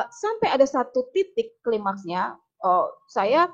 Sampai ada satu titik klimaksnya, saya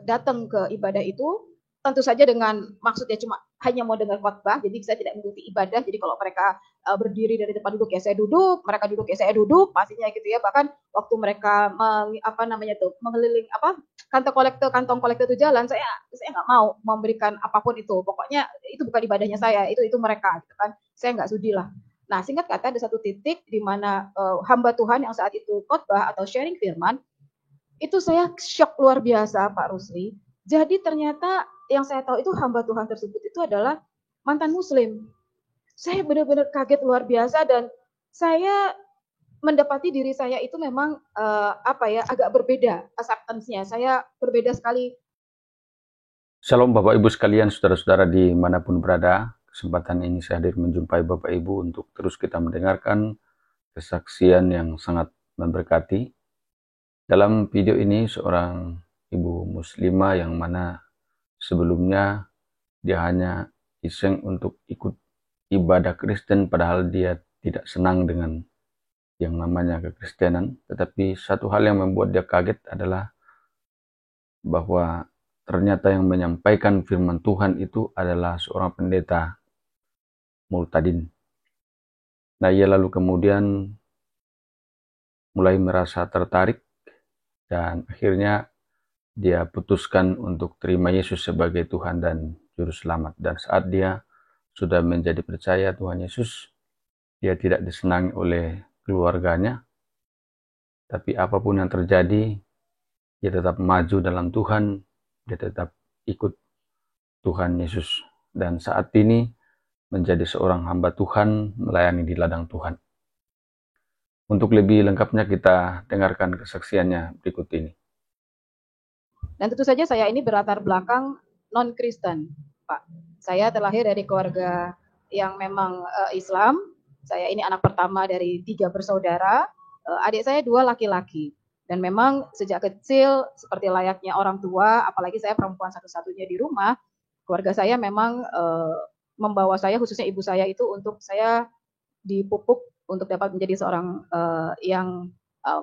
datang ke ibadah itu tentu saja dengan maksudnya cuma hanya mau dengar khotbah, jadi saya tidak mengikuti ibadah. Jadi kalau mereka berdiri dari depan duduk ya saya duduk, mereka duduk ya saya duduk, pastinya gitu ya. Bahkan waktu mereka apa namanya tuh mengeliling apa kantong kolektor itu jalan, saya nggak mau memberikan apapun itu. Pokoknya itu bukan ibadahnya saya, itu mereka gitu kan. Saya nggak sudi lah. Nah, singkat kata ada satu titik di mana hamba Tuhan yang saat itu khotbah atau sharing firman itu saya shock luar biasa Pak Rusli. Jadi ternyata yang saya tahu itu hamba Tuhan tersebut itu adalah mantan muslim. Saya benar-benar kaget luar biasa dan saya mendapati diri saya itu memang apa ya agak berbeda acceptance-nya. Saya berbeda sekali. Shalom Bapak Ibu sekalian, saudara-saudara dimanapun berada. Kesempatan ini saya hadir menjumpai Bapak Ibu untuk terus kita mendengarkan kesaksian yang sangat memberkati. Dalam video ini seorang ibu muslimah yang mana sebelumnya dia hanya iseng untuk ikut ibadah Kristen padahal dia tidak senang dengan yang namanya kekristenan. Tetapi satu hal yang membuat dia kaget adalah bahwa ternyata yang menyampaikan firman Tuhan itu adalah seorang pendeta Multadin. Nah, ia lalu kemudian mulai merasa tertarik dan akhirnya dia putuskan untuk terima Yesus sebagai Tuhan dan Juru Selamat. Dan saat dia sudah menjadi percaya Tuhan Yesus, dia tidak disenangi oleh keluarganya, tapi apapun yang terjadi, dia tetap maju dalam Tuhan, dia tetap ikut Tuhan Yesus. Dan saat ini menjadi seorang hamba Tuhan melayani di ladang Tuhan. Untuk lebih lengkapnya kita dengarkan kesaksiannya berikut ini. Dan tentu saja saya ini berlatar belakang non-Kristen, Pak. Saya terlahir dari keluarga yang memang Islam. Saya ini anak pertama dari 3 bersaudara. Adik saya 2 laki-laki. Dan memang sejak kecil seperti layaknya orang tua, apalagi saya perempuan satu-satunya di rumah, keluarga saya memang membawa saya, khususnya ibu saya itu untuk saya dipupuk untuk dapat menjadi seorang yang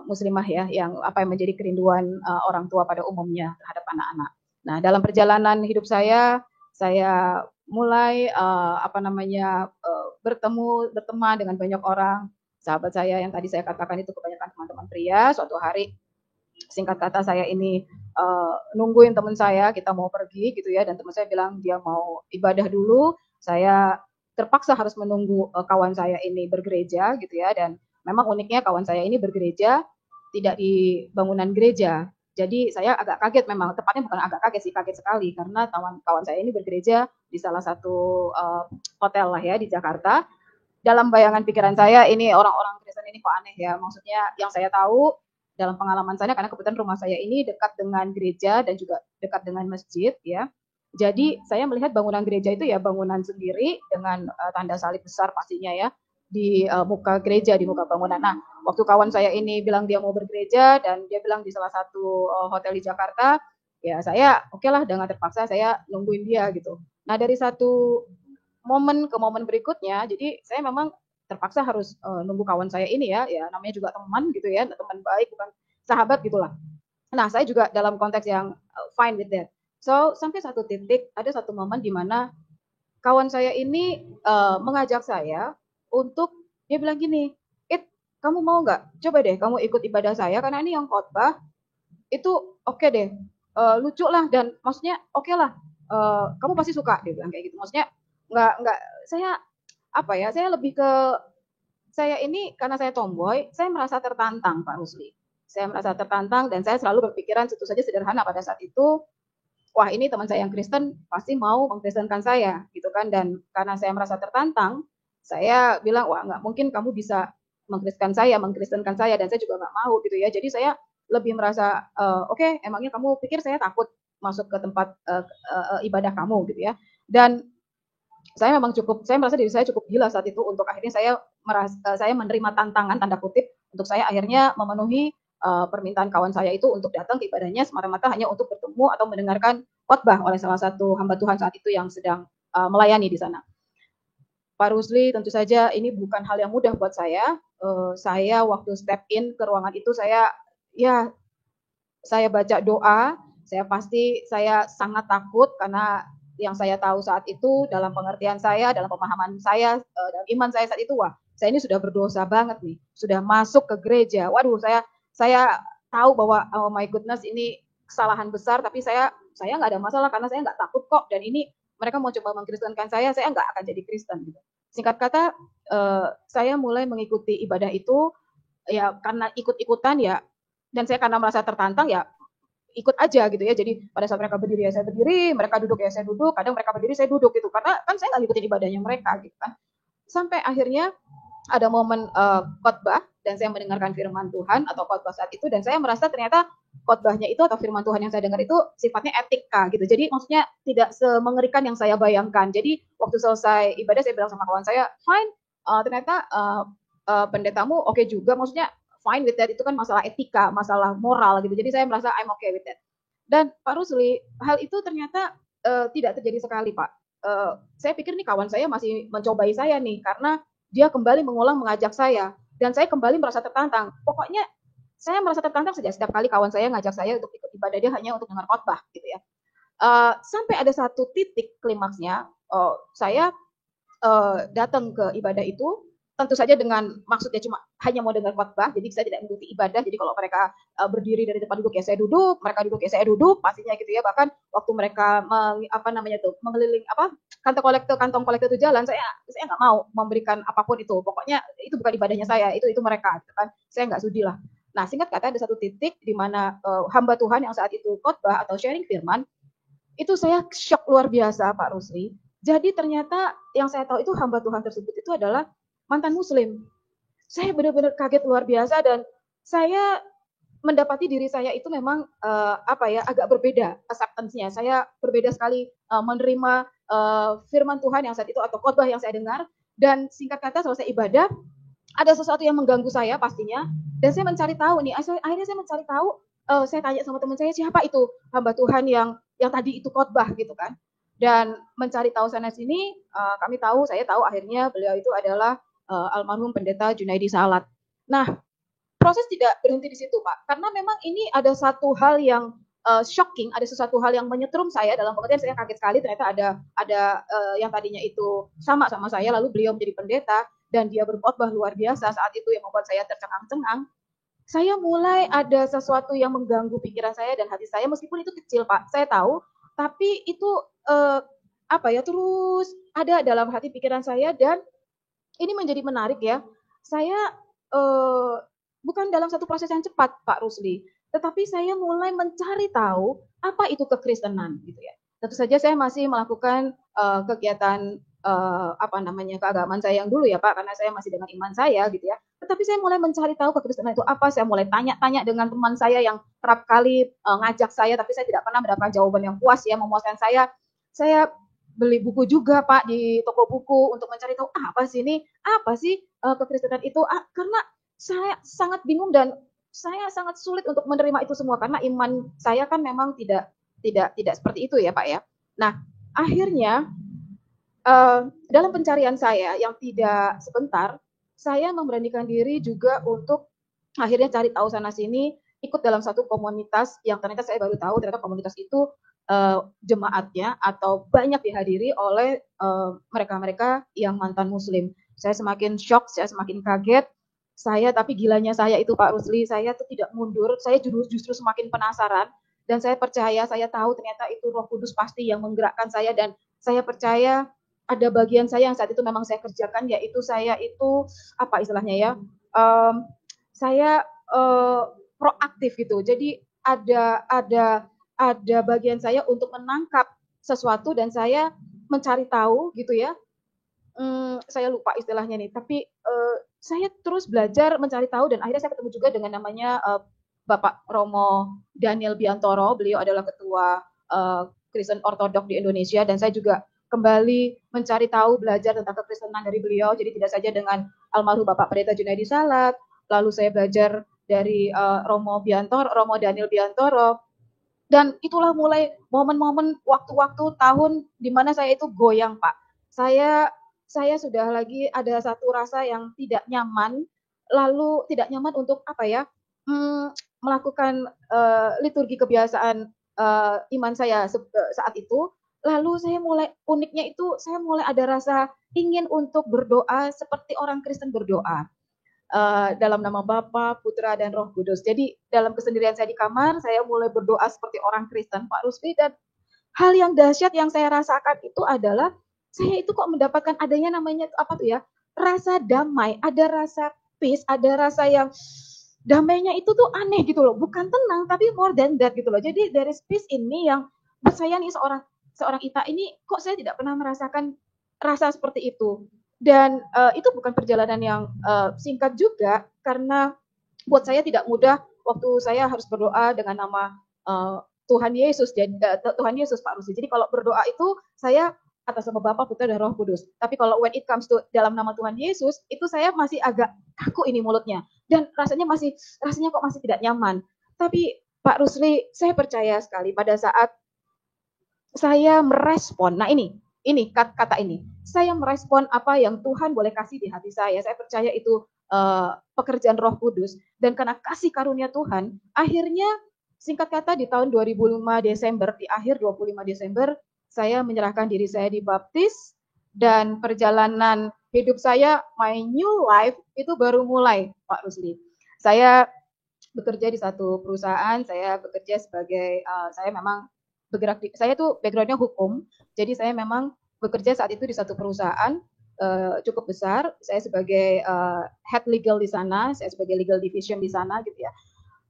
muslimah ya, yang apa yang menjadi kerinduan orang tua pada umumnya terhadap anak-anak. Nah, dalam perjalanan hidup saya mulai apa namanya berteman dengan banyak orang. Sahabat saya yang tadi saya katakan itu kebanyakan teman-teman pria. Suatu hari singkat kata saya ini nungguin teman saya kita mau pergi gitu ya, dan teman saya bilang dia mau ibadah dulu. Saya terpaksa harus menunggu kawan saya ini bergereja gitu ya, dan memang uniknya kawan saya ini bergereja tidak di bangunan gereja. Jadi saya agak kaget, memang tepatnya bukan agak kaget sih, kaget sekali karena kawan saya ini bergereja di salah satu hotel lah ya di Jakarta. Dalam bayangan pikiran saya ini orang-orang Kristen ini kok aneh ya. Maksudnya yang saya tahu dalam pengalaman saya, karena kebetulan rumah saya ini dekat dengan gereja dan juga dekat dengan masjid ya. Jadi saya melihat bangunan gereja itu ya bangunan sendiri dengan tanda salib besar pastinya ya di muka gereja, di muka bangunan. Nah, waktu kawan saya ini bilang dia mau bergereja dan dia bilang di salah satu hotel di Jakarta, ya saya oke lah dengan terpaksa saya nungguin dia gitu. Nah, dari satu momen ke momen berikutnya, jadi saya memang terpaksa harus nunggu kawan saya ini ya, ya namanya juga teman gitu ya, teman baik bukan sahabat gitulah. Nah, saya juga dalam konteks yang fine with that. So, sampai satu titik ada satu momen di mana kawan saya ini mengajak saya untuk dia bilang gini, kamu mau nggak? Coba deh kamu ikut ibadah saya karena ini yang khotbah itu oke deh, lucu lah dan maksudnya oke lah, kamu pasti suka dia bilang kayak gitu. Maksudnya nggak saya apa ya, saya lebih ke saya ini karena saya tomboy, saya merasa tertantang Pak Rusli. Saya merasa tertantang dan saya selalu berpikiran tentu saja sederhana pada saat itu, wah ini teman saya yang Kristen pasti mau mengkristenkan saya gitu kan, dan karena saya merasa tertantang, saya bilang wah nggak mungkin kamu bisa mengkristenkan saya dan saya juga nggak mau gitu ya. Jadi saya lebih merasa oke, emangnya kamu pikir saya takut masuk ke tempat ibadah kamu gitu ya. Dan saya merasa diri saya cukup gila saat itu untuk akhirnya saya menerima tantangan tanda kutip untuk saya akhirnya memenuhi permintaan kawan saya itu untuk datang ke ibadahnya semata-mata hanya untuk bertemu atau mendengarkan khotbah oleh salah satu hamba Tuhan saat itu yang sedang melayani di sana. Pak Rusli, tentu saja ini bukan hal yang mudah buat saya. Saya waktu step in ke ruangan itu ya saya baca doa, saya sangat takut karena yang saya tahu saat itu dalam pengertian saya, dalam pemahaman saya, dalam iman saya saat itu, wah, saya ini sudah berdosa banget nih, sudah masuk ke gereja. Waduh, saya tahu bahwa oh my goodness ini kesalahan besar, tapi saya nggak ada masalah karena saya nggak takut kok. Dan ini mereka mau coba mengkristenkan saya nggak akan jadi Kristen gitu. Singkat kata, saya mulai mengikuti ibadah itu ya karena ikut-ikutan ya, dan saya karena merasa tertantang ya ikut aja gitu ya. Jadi pada saat mereka berdiri ya saya berdiri, mereka duduk ya saya duduk, kadang mereka berdiri saya duduk gitu. Karena kan saya nggak ngikutin ibadahnya mereka gitu kan. Sampai akhirnya ada momen khotbah dan saya mendengarkan firman Tuhan atau khotbah saat itu, dan saya merasa ternyata khotbahnya itu atau firman Tuhan yang saya dengar itu sifatnya etika gitu. Jadi maksudnya tidak semengerikan yang saya bayangkan. Jadi waktu selesai ibadah saya bilang sama kawan saya, fine, ternyata pendetamu oke juga, maksudnya fine with that, itu kan masalah etika, masalah moral gitu. Jadi saya merasa I'm okay with that. Dan Pak Rusli, hal itu ternyata tidak terjadi sekali, Pak. Saya pikir nih kawan saya masih mencobai saya nih, karena dia kembali mengulang mengajak saya, dan saya kembali merasa tertantang. Pokoknya saya merasa tertantang sejak setiap kali kawan saya ngajak saya untuk ikut ibadah dia hanya untuk dengar khotbah gitu ya. Sampai ada satu titik klimaksnya, saya datang ke ibadah itu tentu saja dengan maksudnya cuma hanya mau dengar khotbah, jadi saya tidak mengikuti ibadah. Jadi kalau mereka berdiri dari depan duduk ya saya duduk, mereka duduk ya saya duduk, pastinya gitu ya. Bahkan waktu mereka mengeliling kantong kolektor itu jalan, saya nggak mau memberikan apapun itu. Pokoknya itu bukan ibadahnya saya, itu mereka, gitu kan. Saya nggak sudi lah. Nah, singkat kata ada satu titik di mana hamba Tuhan yang saat itu khotbah atau sharing firman, itu saya shock luar biasa, Pak Rusli. Jadi ternyata yang saya tahu itu hamba Tuhan tersebut itu adalah mantan Muslim. Saya benar-benar kaget luar biasa, dan saya mendapati diri saya itu memang agak berbeda acceptance-nya. Saya berbeda sekali menerima firman Tuhan yang saat itu atau khotbah yang saya dengar. Dan singkat kata selesai ibadah ada sesuatu yang mengganggu saya pastinya, dan saya mencari tahu nih. Akhirnya saya mencari tahu, saya tanya sama teman saya, siapa itu hamba Tuhan yang tadi itu khotbah gitu kan. Dan mencari tahu sana sini, saya tahu akhirnya beliau itu adalah almarhum pendeta Junaidi Salat. Nah, proses tidak berhenti di situ, Pak, karena memang ini ada satu hal yang shocking, ada sesuatu hal yang menyetrum saya, dalam pengertian saya kaget sekali ternyata ada yang tadinya itu sama saya, lalu beliau menjadi pendeta dan dia berkhotbah luar biasa saat itu yang membuat saya tercengang-cengang. Saya mulai ada sesuatu yang mengganggu pikiran saya dan hati saya, meskipun itu kecil, Pak, saya tahu, tapi itu terus ada dalam hati pikiran saya. Dan ini menjadi menarik ya. Saya bukan dalam satu proses yang cepat, Pak Rusli, tetapi saya mulai mencari tahu apa itu kekristenan gitu ya. Tentu saja saya masih melakukan kegiatan keagamaan saya yang dulu ya, Pak, karena saya masih dengan iman saya gitu ya. Tetapi saya mulai mencari tahu kekristenan itu apa. Saya mulai tanya-tanya dengan teman saya yang kerap kali ngajak saya, tapi saya tidak pernah mendapatkan jawaban yang puas ya, memuaskan saya. Saya beli buku juga, Pak, di toko buku untuk mencari tahu apa sih kekristenan itu, karena saya sangat bingung dan saya sangat sulit untuk menerima itu semua karena iman saya kan memang tidak seperti itu ya, Pak ya. Nah, akhirnya dalam pencarian saya yang tidak sebentar, saya memberanikan diri juga untuk akhirnya cari tahu sana sini, ikut dalam satu komunitas yang ternyata saya baru tahu ternyata komunitas itu jemaatnya atau banyak dihadiri oleh mereka-mereka yang mantan Muslim. Saya semakin shock, saya semakin kaget. Tapi gilanya saya itu Pak Rusli, saya tuh tidak mundur, saya justru semakin penasaran, dan saya percaya, saya tahu ternyata itu Roh Kudus pasti yang menggerakkan saya, dan saya percaya ada bagian saya yang saat itu memang saya kerjakan, yaitu saya itu apa istilahnya ya, saya proaktif gitu. Jadi ada bagian saya untuk menangkap sesuatu dan saya mencari tahu gitu ya. Saya lupa istilahnya nih, tapi saya terus belajar mencari tahu, dan akhirnya saya ketemu juga dengan namanya Bapak Romo Daniel Biantoro. Beliau adalah ketua Kristen Ortodok di Indonesia, dan saya juga kembali mencari tahu, belajar tentang kekristenan dari beliau. Jadi tidak saja dengan almarhum Bapak Pendeta Junaidi Salat, lalu saya belajar dari Romo Daniel Biantoro. Dan itulah mulai momen-momen waktu-waktu tahun di mana saya itu goyang, Pak. Saya saya sudah lagi ada satu rasa yang tidak nyaman, lalu tidak nyaman untuk apa ya, melakukan liturgi kebiasaan iman saya saat itu. Lalu saya mulai uniknya itu saya mulai ada rasa ingin untuk berdoa seperti orang Kristen berdoa. Dalam nama Bapa, Putra, dan Roh Kudus. Jadi dalam kesendirian saya di kamar, saya mulai berdoa seperti orang Kristen, Pak Rusli, dan hal yang dahsyat yang saya rasakan itu adalah saya itu kok mendapatkan adanya namanya apa tuh ya, rasa damai, ada rasa peace, ada rasa yang damainya itu tuh aneh gitu loh, bukan tenang tapi more than that gitu loh. Jadi dari peace ini yang buat saya nih seorang Ita ini kok saya tidak pernah merasakan rasa seperti itu. Dan itu bukan perjalanan yang singkat juga karena buat saya tidak mudah waktu saya harus berdoa dengan nama Tuhan Yesus. Jadi Tuhan Yesus Pak Rusi. Jadi kalau berdoa itu saya atas nama Bapa, Putra, dan Roh Kudus. Tapi kalau when it comes to dalam nama Tuhan Yesus, itu saya masih agak kaku ini mulutnya. Dan rasanya kok masih tidak nyaman. Tapi Pak Rusli, saya percaya sekali pada saat saya merespon. Nah ini kata ini. Saya merespon apa yang Tuhan boleh kasih di hati saya. Saya percaya itu pekerjaan Roh Kudus. Dan karena kasih karunia Tuhan, akhirnya singkat kata di tahun 2005 Desember, di akhir 25 Desember, saya menyerahkan diri saya dibaptis dan perjalanan hidup saya, my new life itu baru mulai, Pak Rusli. Saya bekerja di satu perusahaan, saya bekerja sebagai saya memang bergerak saya tuh backgroundnya hukum, jadi saya memang bekerja saat itu di satu perusahaan cukup besar. Saya sebagai head legal di sana, saya sebagai legal division di sana gitu ya.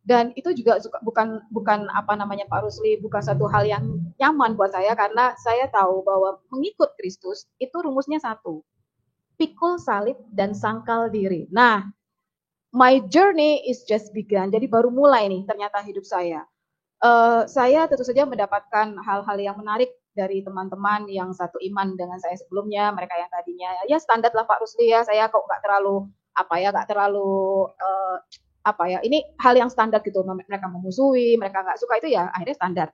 Dan itu juga bukan apa namanya Pak Rusli, bukan satu hal yang nyaman buat saya karena saya tahu bahwa mengikut Kristus itu rumusnya satu, pikul salib dan sangkal diri. Nah, my journey is just begun. Jadi baru mulai nih ternyata hidup saya. Saya tentu saja mendapatkan hal-hal yang menarik dari teman-teman yang satu iman dengan saya sebelumnya. Mereka yang tadinya ya standar lah Pak Rusli ya. Saya kok nggak terlalu ini hal yang standar gitu. Mereka memusuhi, mereka nggak suka itu ya akhirnya standar.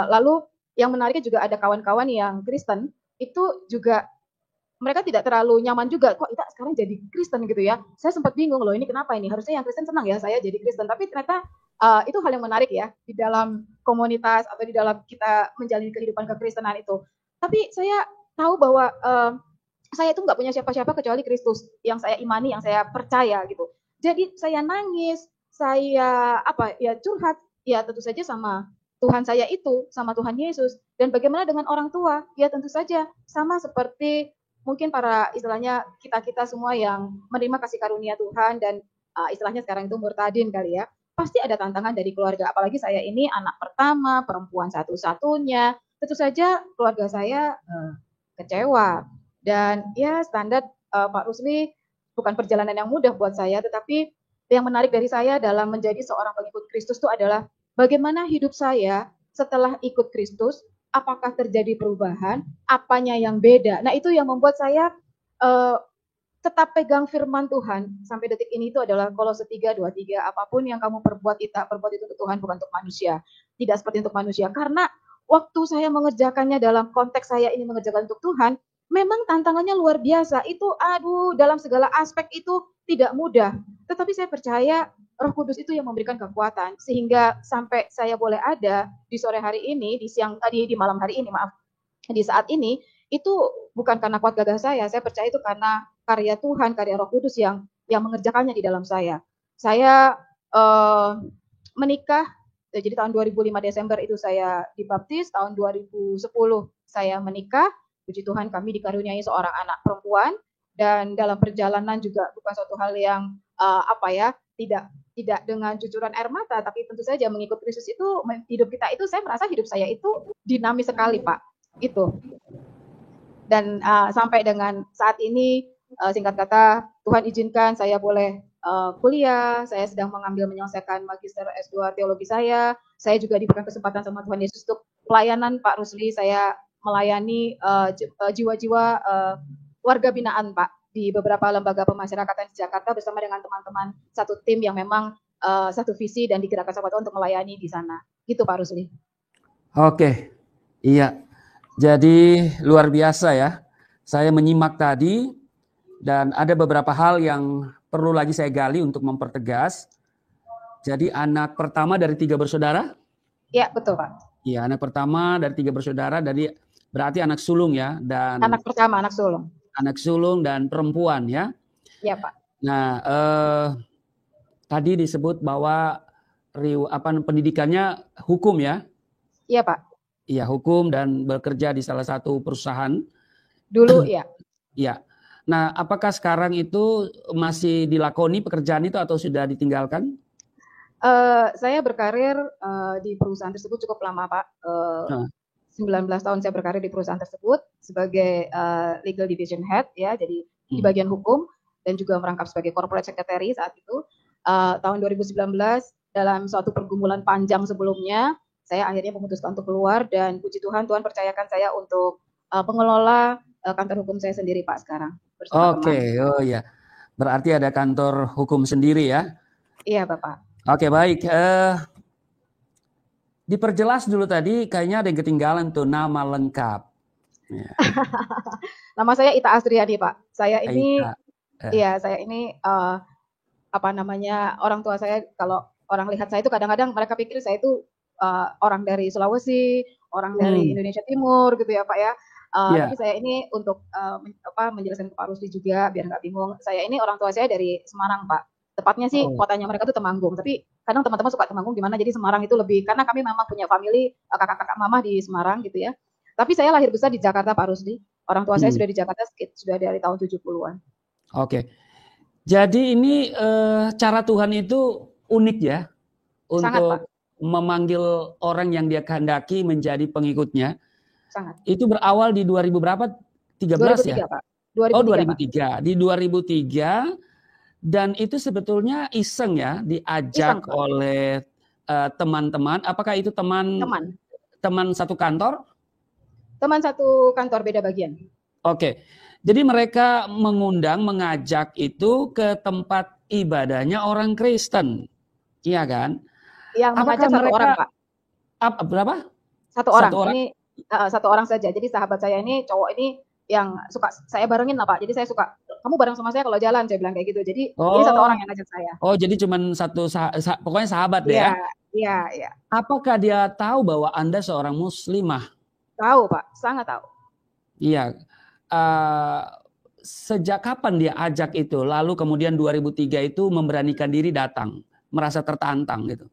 Lalu yang menariknya juga ada kawan-kawan yang Kristen itu juga mereka tidak terlalu nyaman juga, kok Ita sekarang jadi Kristen gitu ya. Saya sempat bingung loh, ini kenapa ini? Harusnya yang Kristen senang ya saya jadi Kristen. Tapi ternyata itu hal yang menarik ya di dalam komunitas atau di dalam kita menjalani kehidupan kekristenan itu. Tapi saya tahu bahwa saya itu nggak punya siapa-siapa kecuali Kristus yang saya imani, yang saya percaya gitu. Jadi saya nangis, saya curhat, ya tentu saja sama Tuhan saya itu, sama Tuhan Yesus. Dan bagaimana dengan orang tua? Ya tentu saja sama seperti mungkin para istilahnya kita semua yang menerima kasih karunia Tuhan dan istilahnya sekarang itu murtadin kali ya, pasti ada tantangan dari keluarga. Apalagi saya ini anak pertama, perempuan satu-satunya. Tentu saja keluarga saya kecewa. Dan ya standar Pak Rusli bukan perjalanan yang mudah buat saya, tetapi yang menarik dari saya dalam menjadi seorang pengikut Kristus itu adalah bagaimana hidup saya setelah ikut Kristus, apakah terjadi perubahan, apanya yang beda. Nah itu yang membuat saya tetap pegang firman Tuhan sampai detik ini. Itu adalah Kolose 3:23, apapun yang kamu perbuat itu untuk Tuhan, bukan untuk manusia. Tidak seperti untuk manusia. Karena waktu saya mengerjakannya dalam konteks saya ini mengerjakan untuk Tuhan, memang tantangannya luar biasa. Itu dalam segala aspek itu tidak mudah. Tetapi saya percaya Roh Kudus itu yang memberikan kekuatan sehingga sampai saya boleh ada di sore hari ini, di malam hari ini, di saat ini, itu bukan karena kuat gagah saya percaya itu karena karya Tuhan, karya Roh Kudus yang mengerjakannya di dalam saya. Saya menikah, jadi tahun 2005 Desember itu saya dibaptis, tahun 2010 saya menikah. Puji Tuhan kami dikaruniai seorang anak perempuan, dan dalam perjalanan juga bukan suatu hal yang tidak dengan cucuran air mata, tapi tentu saja mengikut Kristus itu hidup kita itu, saya merasa hidup saya itu dinamis sekali Pak, itu. Dan sampai dengan saat ini singkat kata Tuhan izinkan saya boleh kuliah, saya sedang menyelesaikan magister S2 teologi saya juga diberikan kesempatan sama Tuhan Yesus untuk pelayanan Pak Rusli. Saya melayani jiwa-jiwa warga binaan Pak di beberapa lembaga pemasyarakatan di Jakarta bersama dengan teman-teman satu tim yang memang satu visi dan digerakkan sama Tuhan untuk melayani di sana. Gitu Pak Rusli. Oke, iya. Jadi luar biasa ya. Saya menyimak tadi dan ada beberapa hal yang perlu lagi saya gali untuk mempertegas. Jadi anak pertama dari 3 bersaudara? Iya, betul Pak. Iya, anak pertama dari 3 bersaudara, dari berarti anak sulung ya, dan Anak pertama, anak sulung. Anak sulung dan perempuan ya. Iya Pak. Nah, tadi disebut bahwa pendidikannya hukum ya? Iya Pak. Iya, hukum dan bekerja di salah satu perusahaan. Dulu ya. Iya. Nah, apakah sekarang itu masih dilakoni pekerjaan itu atau sudah ditinggalkan? Saya berkarir di perusahaan tersebut cukup lama Pak. 19 tahun saya berkarir di perusahaan tersebut sebagai legal division head ya, jadi di bagian hukum dan juga merangkap sebagai corporate secretary saat itu. Tahun 2019 dalam suatu pergumulan panjang sebelumnya, saya akhirnya memutuskan untuk keluar dan puji Tuhan, Tuhan percayakan saya untuk pengelola kantor hukum saya sendiri Pak sekarang. Oke, oh ya. Berarti ada kantor hukum sendiri ya? Iya Bapak. Oke, baik. Diperjelas dulu tadi, kayaknya ada yang ketinggalan tuh nama lengkap. Ya. Nama saya Ita Asriani Pak. Saya ini, saya ini orang tua saya kalau orang lihat saya itu kadang-kadang mereka pikir saya itu orang dari Sulawesi, orang dari Indonesia Timur gitu ya Pak ya. Tapi saya ini untuk menjelaskan ke Pak Rusdi juga biar nggak bingung. Saya ini orang tua saya dari Semarang Pak. Tepatnya sih kotanya mereka tuh Temanggung. Tapi kadang teman-teman suka Temanggung gimana. Jadi Semarang itu lebih karena kami memang punya family kakak-kakak mama di Semarang gitu ya. Tapi saya lahir besar di Jakarta Pak Rusdi. Orang tua saya sudah di Jakarta sudah dari tahun 70-an. Oke. Jadi ini cara Tuhan itu unik ya untuk sangat, Pak. Memanggil orang yang Dia kehendaki menjadi pengikutnya. Sangat. Itu berawal di 2000 berapa? 13 2003, ya? Pak. 2003. Oh, 2003. Pak. Di 2003 dan itu sebetulnya iseng ya, diajak oleh teman-teman. Apakah itu teman satu kantor? Teman satu kantor, beda bagian. Oke. Jadi mereka mengajak itu ke tempat ibadahnya orang Kristen. Iya kan? Yang mengajak satu orang, Pak. Berapa? Satu orang. Ini satu orang saja. Jadi sahabat saya ini, cowok ini yang suka saya barengin lah Pak. Jadi saya suka, kamu bareng sama saya kalau jalan, saya bilang kayak gitu. Jadi ini satu orang yang ngajak saya. Oh, jadi cuman satu pokoknya sahabat deh ya? Iya. Apakah dia tahu bahwa Anda seorang muslimah? Tahu Pak, sangat tahu. Iya. Sejak kapan dia ajak itu? Lalu kemudian 2003 itu memberanikan diri datang, merasa tertantang gitu.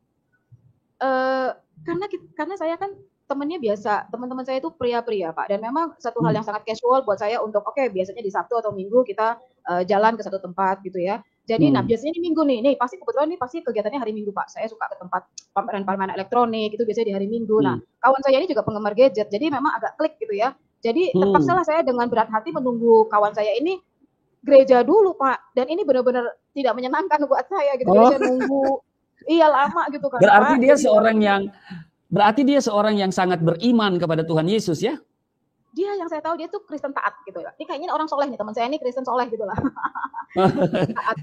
Karena saya kan temennya biasa, teman-teman saya itu pria-pria Pak, dan memang satu hal yang sangat casual buat saya untuk biasanya di Sabtu atau Minggu kita jalan ke satu tempat gitu ya. Jadi biasanya di Minggu nih pasti kebetulan pasti kegiatannya hari Minggu Pak. Saya suka ke tempat pameran elektronik itu biasanya di hari Minggu. Nah, kawan saya ini juga penggemar gadget, jadi memang agak klik gitu ya. Jadi terpaksalah saya dengan berat hati menunggu kawan saya ini gereja dulu Pak, dan ini benar-benar tidak menyenangkan buat saya gitu. Saya nunggu lama gitu kan. Berarti dia seorang yang sangat beriman kepada Tuhan Yesus ya? Dia yang saya tahu dia tuh Kristen taat gitu ya. Ini kayaknya orang soleh nih, teman saya ini Kristen soleh gitu lah. Taat,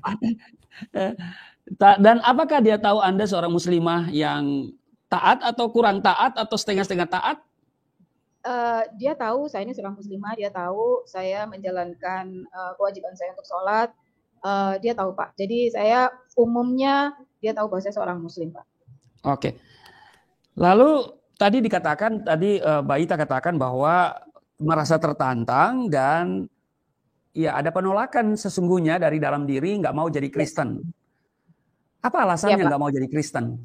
Dan apakah dia tahu Anda seorang muslimah yang taat atau kurang taat atau setengah-setengah taat? Dia tahu saya ini seorang muslimah, dia tahu saya menjalankan kewajiban saya untuk sholat. Dia tahu Pak. Jadi saya umumnya dia tahu bahwa saya seorang muslim Pak. Oke. Lalu tadi Mbak Ita katakan bahwa merasa tertantang dan ya ada penolakan sesungguhnya dari dalam diri nggak mau jadi Kristen. Apa alasannya nggak mau jadi Kristen?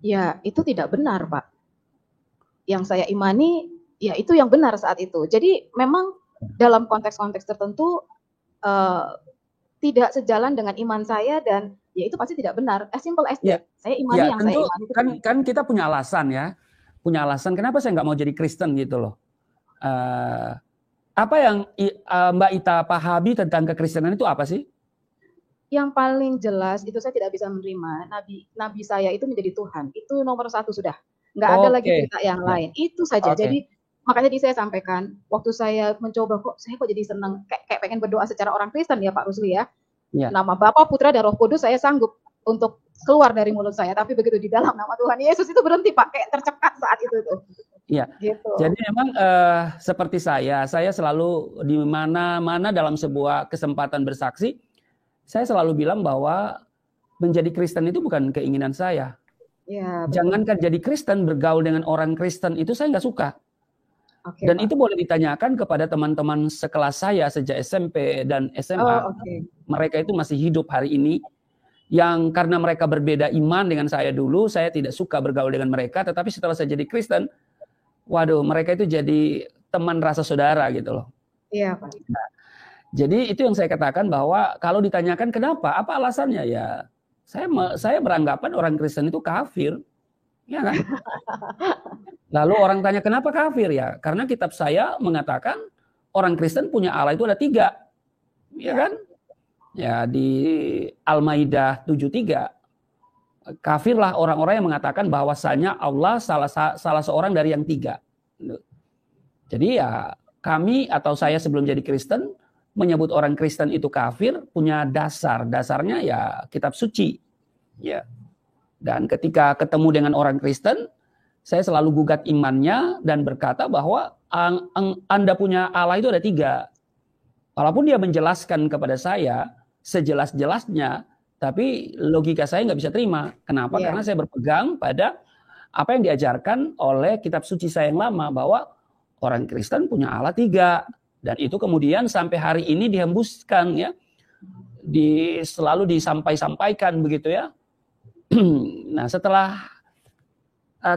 Ya itu tidak benar Pak. Yang saya imani ya itu yang benar saat itu. Jadi memang dalam konteks-konteks tertentu tidak sejalan dengan iman saya dan ya itu pasti tidak benar. As simple as that. Saya imani yang tentu, saya imani. Kan kita punya alasan ya. Punya alasan kenapa saya nggak mau jadi Kristen gitu loh. Apa yang Mbak Ita pahami tentang kekristenan itu apa sih? Yang paling jelas itu saya tidak bisa menerima nabi saya itu menjadi Tuhan. Itu nomor satu sudah. Nggak ada lagi cerita yang lain. Itu saja. Jadi makanya tadi saya sampaikan waktu saya mencoba saya jadi senang kayak pengen berdoa secara orang Kristen ya Pak Rusli ya. Nama Bapa, Putra dan Roh Kudus saya sanggup untuk keluar dari mulut saya. Tapi begitu di dalam nama Tuhan Yesus itu berhenti Pak, kayak tercekat saat itu tuh. Iya. Gitu. Jadi memang seperti saya selalu di mana-mana dalam sebuah kesempatan bersaksi, saya selalu bilang bahwa menjadi Kristen itu bukan keinginan saya. Ya, betul. Jangankan jadi Kristen, bergaul dengan orang Kristen itu saya nggak suka. Oke, Dan Pak. itu boleh ditanyakan kepada teman-teman sekelas saya sejak SMP dan SMA. Oh, oke. Mereka itu masih hidup hari ini. Yang karena mereka berbeda iman dengan saya dulu, saya tidak suka bergaul dengan mereka. Tetapi setelah saya jadi Kristen, waduh, mereka itu jadi teman rasa saudara gitu loh. Iya, Pak. Nah, jadi itu yang saya katakan bahwa kalau ditanyakan kenapa, apa alasannya ya, saya beranggapan orang Kristen itu kafir, ya kan? Lalu orang tanya kenapa kafir ya? Karena kitab saya mengatakan orang Kristen punya Allah itu ada 3, ya kan? Ya di Al-Maidah 7:3. Kafirlah orang-orang yang mengatakan bahwasanya Allah salah seorang dari yang 3. Jadi ya kami atau saya sebelum jadi Kristen menyebut orang Kristen itu kafir punya dasarnya ya kitab suci. Ya. Dan ketika ketemu dengan orang Kristen, saya selalu gugat imannya dan berkata bahwa Anda punya Allah itu ada 3. Walaupun dia menjelaskan kepada saya sejelas-jelasnya, tapi logika saya nggak bisa terima. Kenapa? Karena saya berpegang pada apa yang diajarkan oleh kitab suci saya yang lama, bahwa orang Kristen punya Allah 3. Dan itu kemudian sampai hari ini dihembuskan ya, selalu disampaikan begitu ya. Nah setelah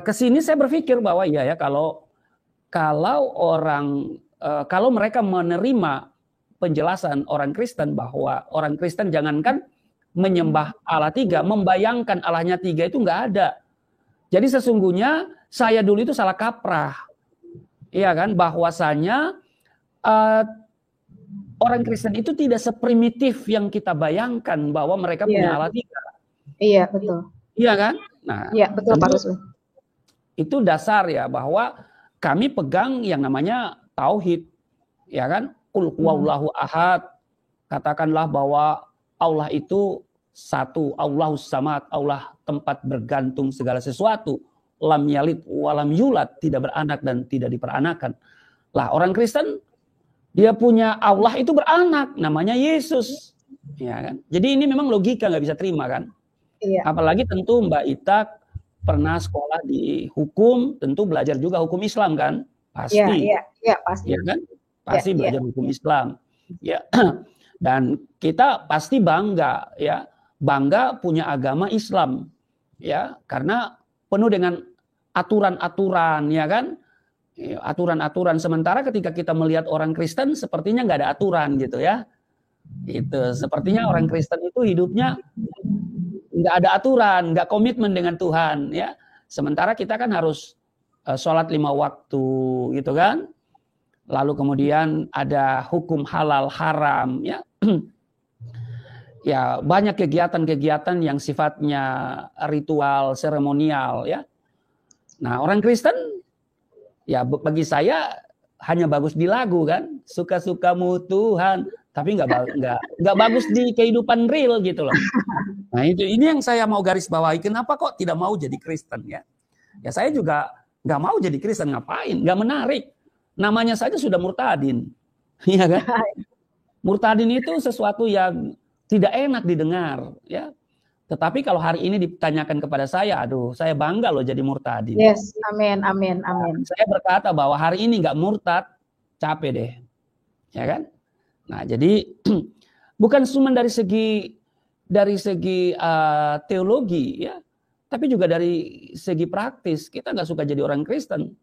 kesini saya berpikir bahwa ya kalau mereka menerima penjelasan orang Kristen bahwa orang Kristen jangankan menyembah Allah 3, membayangkan Allahnya 3 itu nggak ada. Jadi sesungguhnya saya dulu itu salah kaprah, iya kan? Bahwasanya orang Kristen itu tidak seprimitif yang kita bayangkan bahwa mereka punya Allah 3. Iya betul. Iya kan? Nah, iya betul Pak Rusli. Itu dasar ya bahwa kami pegang yang namanya tauhid, ya kan? Qul huwallahu ahad. Katakanlah bahwa Allah itu satu, Allahus samad, Allah tempat bergantung segala sesuatu. Lam yalid walam yulad, tidak beranak dan tidak diperanakan. Lah orang Kristen dia punya Allah itu beranak, namanya Yesus, ya kan? Jadi ini memang logika nggak bisa terima kan? Iya. Apalagi tentu Mbak Ita pernah sekolah di hukum, tentu belajar juga hukum Islam kan? Pasti. Iya pasti. Ya kan? Pasti belajar hukum Islam. Ya. Dan kita pasti bangga ya, bangga punya agama Islam. Ya, karena penuh dengan aturan-aturan ya kan? Aturan-aturan, sementara ketika kita melihat orang Kristen sepertinya nggak ada aturan gitu ya. Itu sepertinya orang Kristen itu hidupnya nggak ada aturan, nggak komitmen dengan Tuhan ya. Sementara kita kan harus sholat 5 waktu gitu kan. Lalu kemudian ada hukum halal haram ya. Ya banyak kegiatan-kegiatan yang sifatnya ritual, seremonial ya. Nah orang Kristen ya bagi saya hanya bagus di lagu kan, suka-sukamu Tuhan, tapi nggak bagus di kehidupan real gitu loh. Nah ini yang saya mau garis bawahi. Kenapa kok tidak mau jadi Kristen ya? Ya saya juga nggak mau jadi Kristen, ngapain? Nggak menarik. Namanya saja sudah murtadin, ya kan? Murtadin itu sesuatu yang tidak enak didengar, ya. Tetapi kalau hari ini ditanyakan kepada saya, aduh, saya bangga loh jadi murtadin. Yes, amin. Saya berkata bahwa hari ini nggak murtad, capek deh, ya kan? Nah, jadi bukan cuma dari segi teologi, ya, tapi juga dari segi praktis. Kita nggak suka jadi orang Kristen.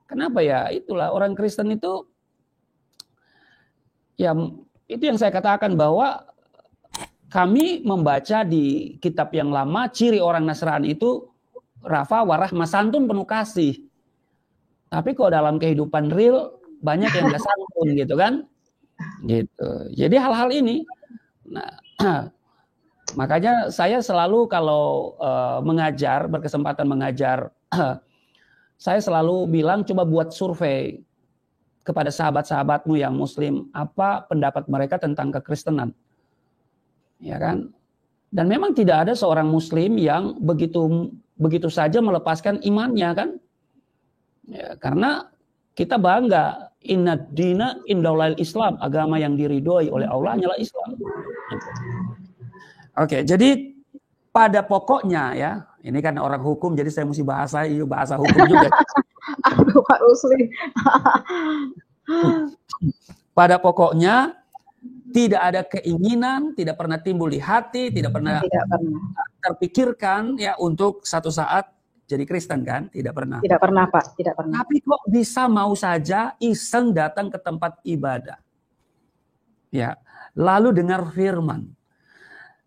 Kenapa ya? Itulah orang Kristen itu, ya itu yang saya katakan bahwa kami membaca di kitab yang lama, ciri orang Nasrani itu rafa, warahmah, santun, penuh kasih. Tapi kalau dalam kehidupan real banyak yang nggak santun gitu kan, gitu. Jadi hal-hal ini, nah, makanya saya selalu kalau mengajar, berkesempatan mengajar, saya selalu bilang coba buat survei kepada sahabat-sahabatmu yang Muslim, apa pendapat mereka tentang kekristenan. Ya kan? Dan memang tidak ada seorang Muslim yang begitu saja melepaskan imannya kan? Ya, karena kita bangga, inna dina indaulil Islam, agama yang diridhoi oleh Allah hanyalah Islam. Oke, jadi pada pokoknya ya, ini kan orang hukum, jadi saya mesti bahasa hukum juga. Aduh, Pak Rusli. Pada pokoknya tidak ada keinginan, tidak pernah timbul di hati, tidak pernah terpikirkan ya untuk satu saat jadi Kristen, kan? Tidak pernah. Tidak pernah, Pak. Tidak pernah. Tapi kok bisa mau saja iseng datang ke tempat ibadah. Ya, lalu dengar firman.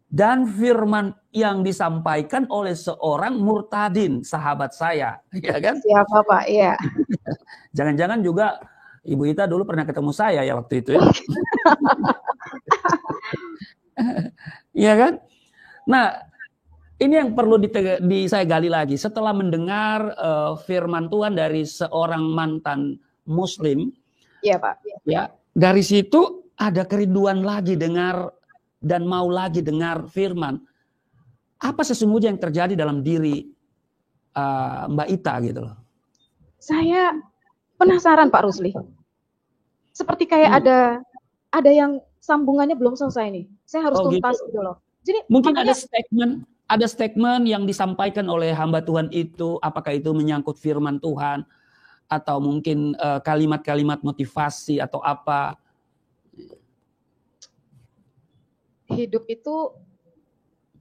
Dan firman yang disampaikan oleh seorang murtadin, sahabat saya, ya kan? Siapa, Pak? Iya. Jangan-jangan juga Ibu Ita dulu pernah ketemu saya ya waktu itu ya. Iya kan? Nah, ini yang perlu saya gali lagi. Setelah mendengar firman Tuhan dari seorang mantan Muslim, iya Pak. Ya, dari situ ada kerinduan lagi dengar dan mau lagi dengar firman. Apa sesungguhnya yang terjadi dalam diri Mbak Ita gitu loh? Saya penasaran Pak Rusli. Seperti kayak ada yang sambungannya belum selesai nih. Saya harus tuntas gitu loh. Jadi mungkin ada statement yang disampaikan oleh hamba Tuhan itu, apakah itu menyangkut firman Tuhan atau mungkin kalimat-kalimat motivasi atau apa? Hidup itu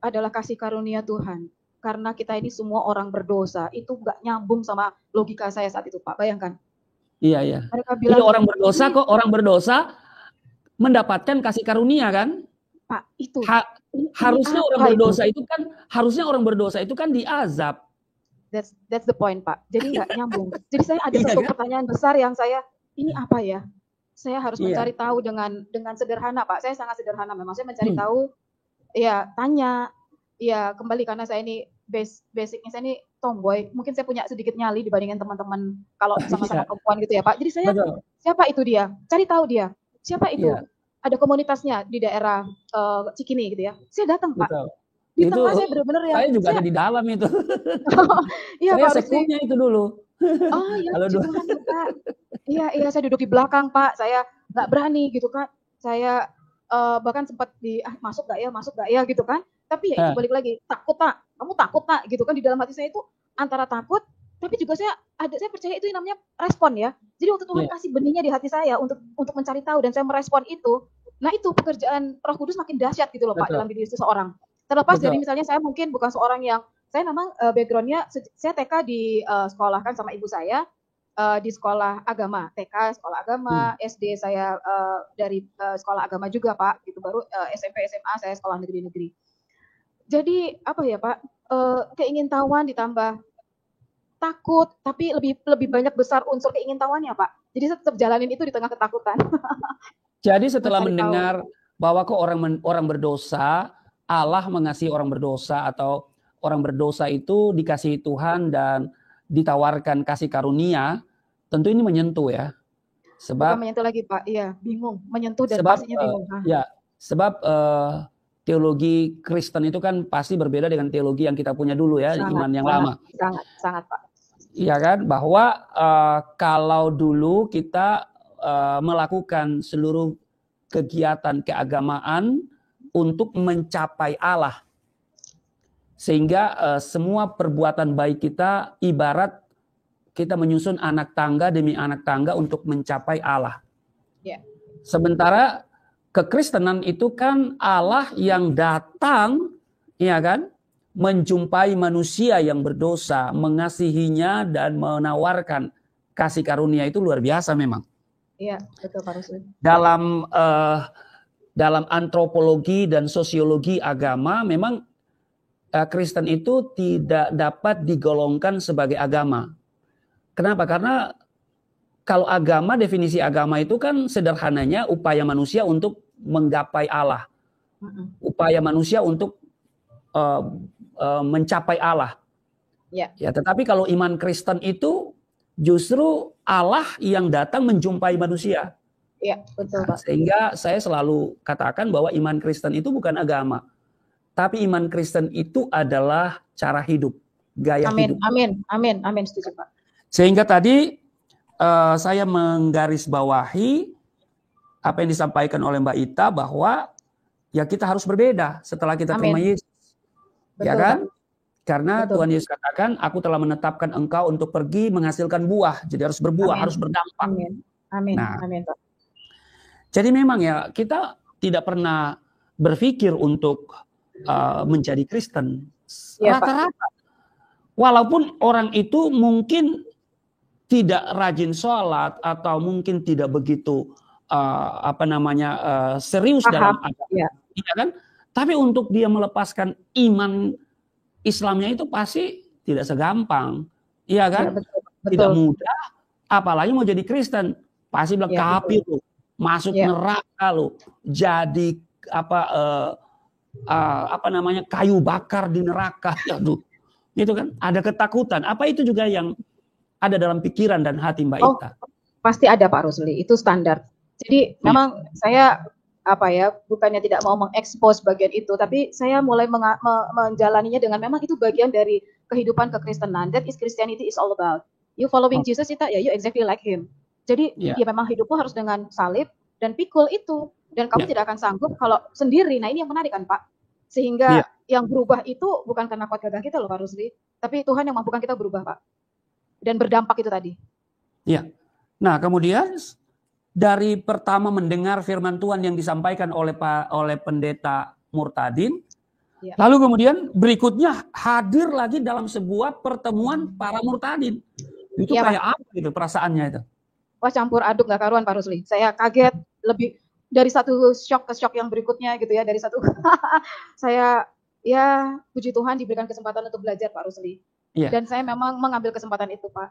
adalah kasih karunia Tuhan. Karena kita ini semua orang berdosa, itu nggak nyambung sama logika saya saat itu, Pak. Bayangkan. Iya, iya. Mereka bilang, jadi orang berdosa mendapatkan kasih karunia kan? Pak, itu harusnya orang berdosa itu kan diazab. That's the point, Pak. Jadi nggak nyambung. Jadi saya ada satu pertanyaan besar yang ini apa ya? Saya harus mencari tahu dengan sederhana, Pak. Saya sangat sederhana memang. Saya mencari tahu, ya tanya, ya kembali karena saya ini basicnya saya ini tomboy. Mungkin saya punya sedikit nyali dibandingin teman-teman kalau sama-sama perempuan gitu ya, Pak. Jadi saya siapa itu dia? Cari tahu dia. Siapa itu? Ada komunitasnya di daerah Cikini gitu ya. Saya datang, Pak. Betul. Di tengah saya benar-benar yang saya juga ada di dalam itu. Iya, saya Pak. sekunya itu dulu. Oh iya, Tuhan, Pak. Iya, saya duduk di belakang, Pak. Saya nggak berani gitu kan. Saya bahkan sempat masuk gak ya gitu kan. Tapi ya itu balik lagi, takut tak? Kamu takut tak? Gitu kan, di dalam hati saya itu antara takut, tapi juga saya percaya itu yang namanya respon ya. Jadi waktu Tuhan kasih benihnya di hati saya untuk mencari tahu dan saya merespon itu. Nah itu pekerjaan Roh Kudus makin dahsyat gitu loh, Pak, dalam diri seseorang. Terlepas dari misalnya saya mungkin bukan seorang yang, saya memang backgroundnya, saya TK di sekolahkan sama ibu saya di sekolah agama, TK sekolah agama, SD saya dari sekolah agama juga, Pak, gitu. Baru SMP SMA saya sekolah negeri-negeri. Jadi apa ya, Pak, keingintahuan ditambah takut, tapi lebih banyak besar unsur keingintahuannya, Pak. Jadi saya tetap jalanin itu di tengah ketakutan. Jadi setelah mendengar bahwa kok orang berdosa, Allah mengasihi orang berdosa atau orang berdosa itu dikasihi Tuhan dan ditawarkan kasih karunia, tentu ini menyentuh ya. Sebab bukan menyentuh lagi, Pak. Iya, bingung. Menyentuh dan pastinya bingung. Sebab teologi Kristen itu kan pasti berbeda dengan teologi yang kita punya dulu ya, iman yang lama. Sangat, Pak. Iya kan, bahwa kalau dulu kita melakukan seluruh kegiatan keagamaan untuk mencapai Allah. Sehingga semua perbuatan baik kita ibarat kita menyusun anak tangga demi anak tangga untuk mencapai Allah. Sementara kekristenan itu kan Allah yang datang, ya kan, menjumpai manusia yang berdosa, mengasihinya dan menawarkan kasih karunia. Itu luar biasa memang. Iya, betul Pak Rusli. Dalam antropologi dan sosiologi agama memang Kristen itu tidak dapat digolongkan sebagai agama. Kenapa? Karena kalau agama, definisi agama itu kan sederhananya upaya manusia untuk menggapai Allah. Upaya manusia untuk mencapai Allah. Ya, tetapi kalau iman Kristen itu justru Allah yang datang menjumpai manusia. Iya, betul, Pak. Sehingga saya selalu katakan bahwa iman Kristen itu bukan agama. Tapi iman Kristen itu adalah cara hidup, gaya hidup. Amin, setuju, Pak. Sehingga tadi saya menggarisbawahi apa yang disampaikan oleh Mbak Ita bahwa ya kita harus berbeda setelah kita terima Yesus. Betul, Ya kan? Pak. Karena Betul. Tuhan Yesus katakan, aku telah menetapkan engkau untuk pergi menghasilkan buah. Jadi harus berbuah, Amin. harus berdampak. Amin. Amin. Nah, Amin, Pak. jadi memang ya kita tidak pernah berpikir untuk menjadi Kristen. Iya, Pak. Rata-rata. Walaupun orang itu mungkin tidak rajin sholat atau mungkin tidak begitu serius dalam agama, ya kan? Tapi untuk dia melepaskan iman Islamnya itu pasti tidak segampang, iya kan? Ya, betul, betul. Tidak mudah, apalagi mau jadi Kristen, pasti bilang kafir lo, masuk neraka lo, jadi kayu bakar di neraka, aduh, itu kan ada ketakutan. Apa itu juga yang ada dalam pikiran dan hati Mbak Ita? Pasti ada Pak Rusli, itu standar. Jadi memang saya bukannya tidak mau mengekspos bagian itu, tapi saya mulai menjalaninya dengan memang itu bagian dari kehidupan kekristenan. That is Christianity is all about. You following Jesus, you exactly like him. Jadi ya memang hidupmu harus dengan salib dan pikul itu. Dan kamu tidak akan sanggup kalau sendiri. Nah ini yang menarik kan Pak. Sehingga yang berubah itu bukan karena kuat gagah kita loh Pak Rusli, tapi Tuhan yang mampukan kita berubah Pak. Dan berdampak itu tadi. Iya. Nah kemudian dari pertama mendengar firman Tuhan yang disampaikan oleh pendeta Murtadin, lalu kemudian berikutnya hadir lagi dalam sebuah pertemuan para Murtadin. Itu kayak apa gitu perasaannya itu? Wah campur aduk gak karuan Pak Rusli. Saya kaget lebih dari satu shock ke shock yang berikutnya gitu ya. Dari satu saya puji Tuhan diberikan kesempatan untuk belajar Pak Rusli. Dan saya memang mengambil kesempatan itu Pak.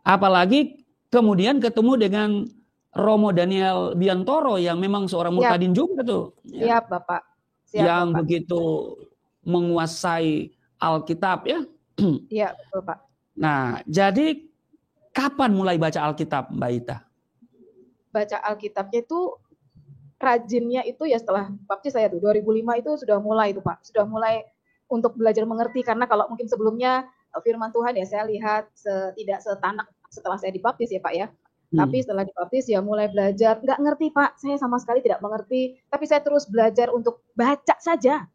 Apalagi kemudian ketemu dengan Romo Daniel Biantoro yang memang seorang Murtadin juga tuh. Siap Bapak. Yang begitu menguasai Alkitab ya. Iya betul Pak. Nah jadi kapan mulai baca Alkitab Mbak Ita? Baca Alkitabnya itu rajinnya itu ya setelah baptis saya tuh 2005 itu sudah mulai itu Pak. Sudah mulai untuk belajar mengerti karena kalau mungkin sebelumnya firman Tuhan ya saya lihat tidak setanak setelah saya dibaptis ya Pak ya. Tapi setelah dibaptis ya mulai belajar, nggak ngerti Pak, saya sama sekali tidak mengerti, tapi saya terus belajar untuk baca saja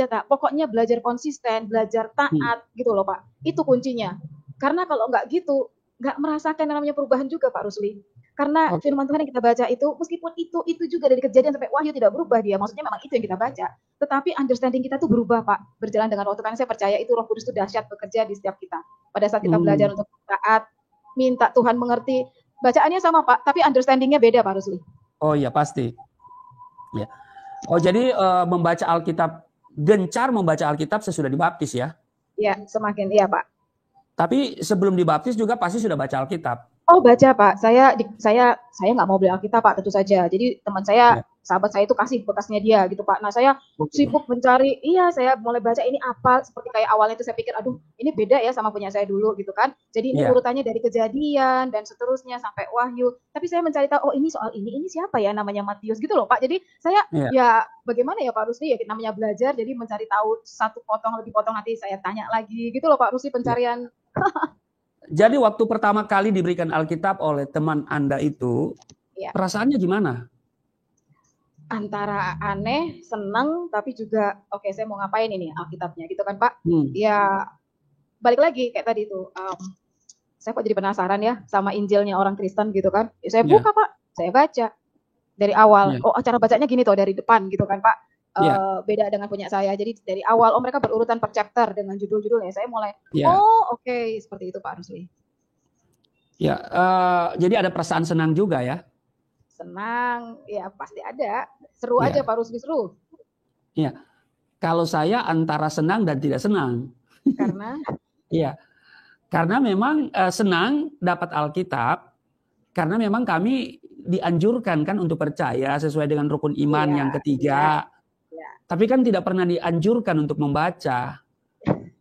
tak, pokoknya belajar konsisten, belajar taat gitu loh Pak, itu kuncinya, karena kalau nggak gitu, nggak merasakan namanya perubahan juga Pak Rusli, karena firman Tuhan yang kita baca itu, meskipun itu juga dari Kejadian sampai Wahyu tidak berubah dia, maksudnya memang itu yang kita baca, tetapi understanding kita tuh berubah Pak, berjalan dengan waktu, karena saya percaya itu Roh Kudus itu dahsyat bekerja di setiap kita, pada saat kita belajar untuk taat, minta Tuhan mengerti, bacaannya sama Pak, tapi understandingnya beda Pak Rusli. Oh iya pasti. Ya. Oh jadi membaca Alkitab, gencar membaca Alkitab sesudah dibaptis ya? Iya, semakin iya Pak. Tapi sebelum dibaptis juga pasti sudah baca Alkitab. Oh baca Pak, saya nggak mau beli Alkitab Pak tentu saja. Jadi teman saya, sahabat saya itu kasih bekasnya dia gitu Pak. Nah saya sibuk mencari, saya mulai baca ini apa, seperti kayak awalnya itu saya pikir, aduh ini beda ya sama punya saya dulu gitu kan. Jadi ini urutannya dari Kejadian dan seterusnya sampai Wahyu. Tapi saya mencari tahu, oh ini soal ini siapa ya namanya Matius gitu loh Pak. Jadi saya ya bagaimana ya Pak Rusli ya namanya belajar, jadi mencari tahu satu potong lebih potong nanti saya tanya lagi gitu loh Pak Rusli pencarian. Jadi waktu pertama kali diberikan Alkitab oleh teman Anda itu, perasaannya gimana? Antara aneh, senang, tapi juga oke saya mau ngapain ini Alkitabnya gitu kan Pak. Ya balik lagi kayak tadi itu, saya kok jadi penasaran ya sama Injilnya orang Kristen gitu kan. Ya, saya buka Pak, saya baca dari awal. Oh cara bacanya gini tuh dari depan gitu kan Pak. Beda dengan punya saya. Jadi dari awal mereka berurutan per chapter dengan judul-judulnya. Saya mulai oke, seperti itu Pak Rusli. Ya, jadi ada perasaan senang juga ya. Senang, ya pasti ada. Seru aja Pak Rusli, seru. Iya. Kalau saya antara senang dan tidak senang. Karena karena memang senang dapat Alkitab karena memang kami dianjurkan kan untuk percaya sesuai dengan rukun iman yang ketiga. Tapi kan tidak pernah dianjurkan untuk membaca.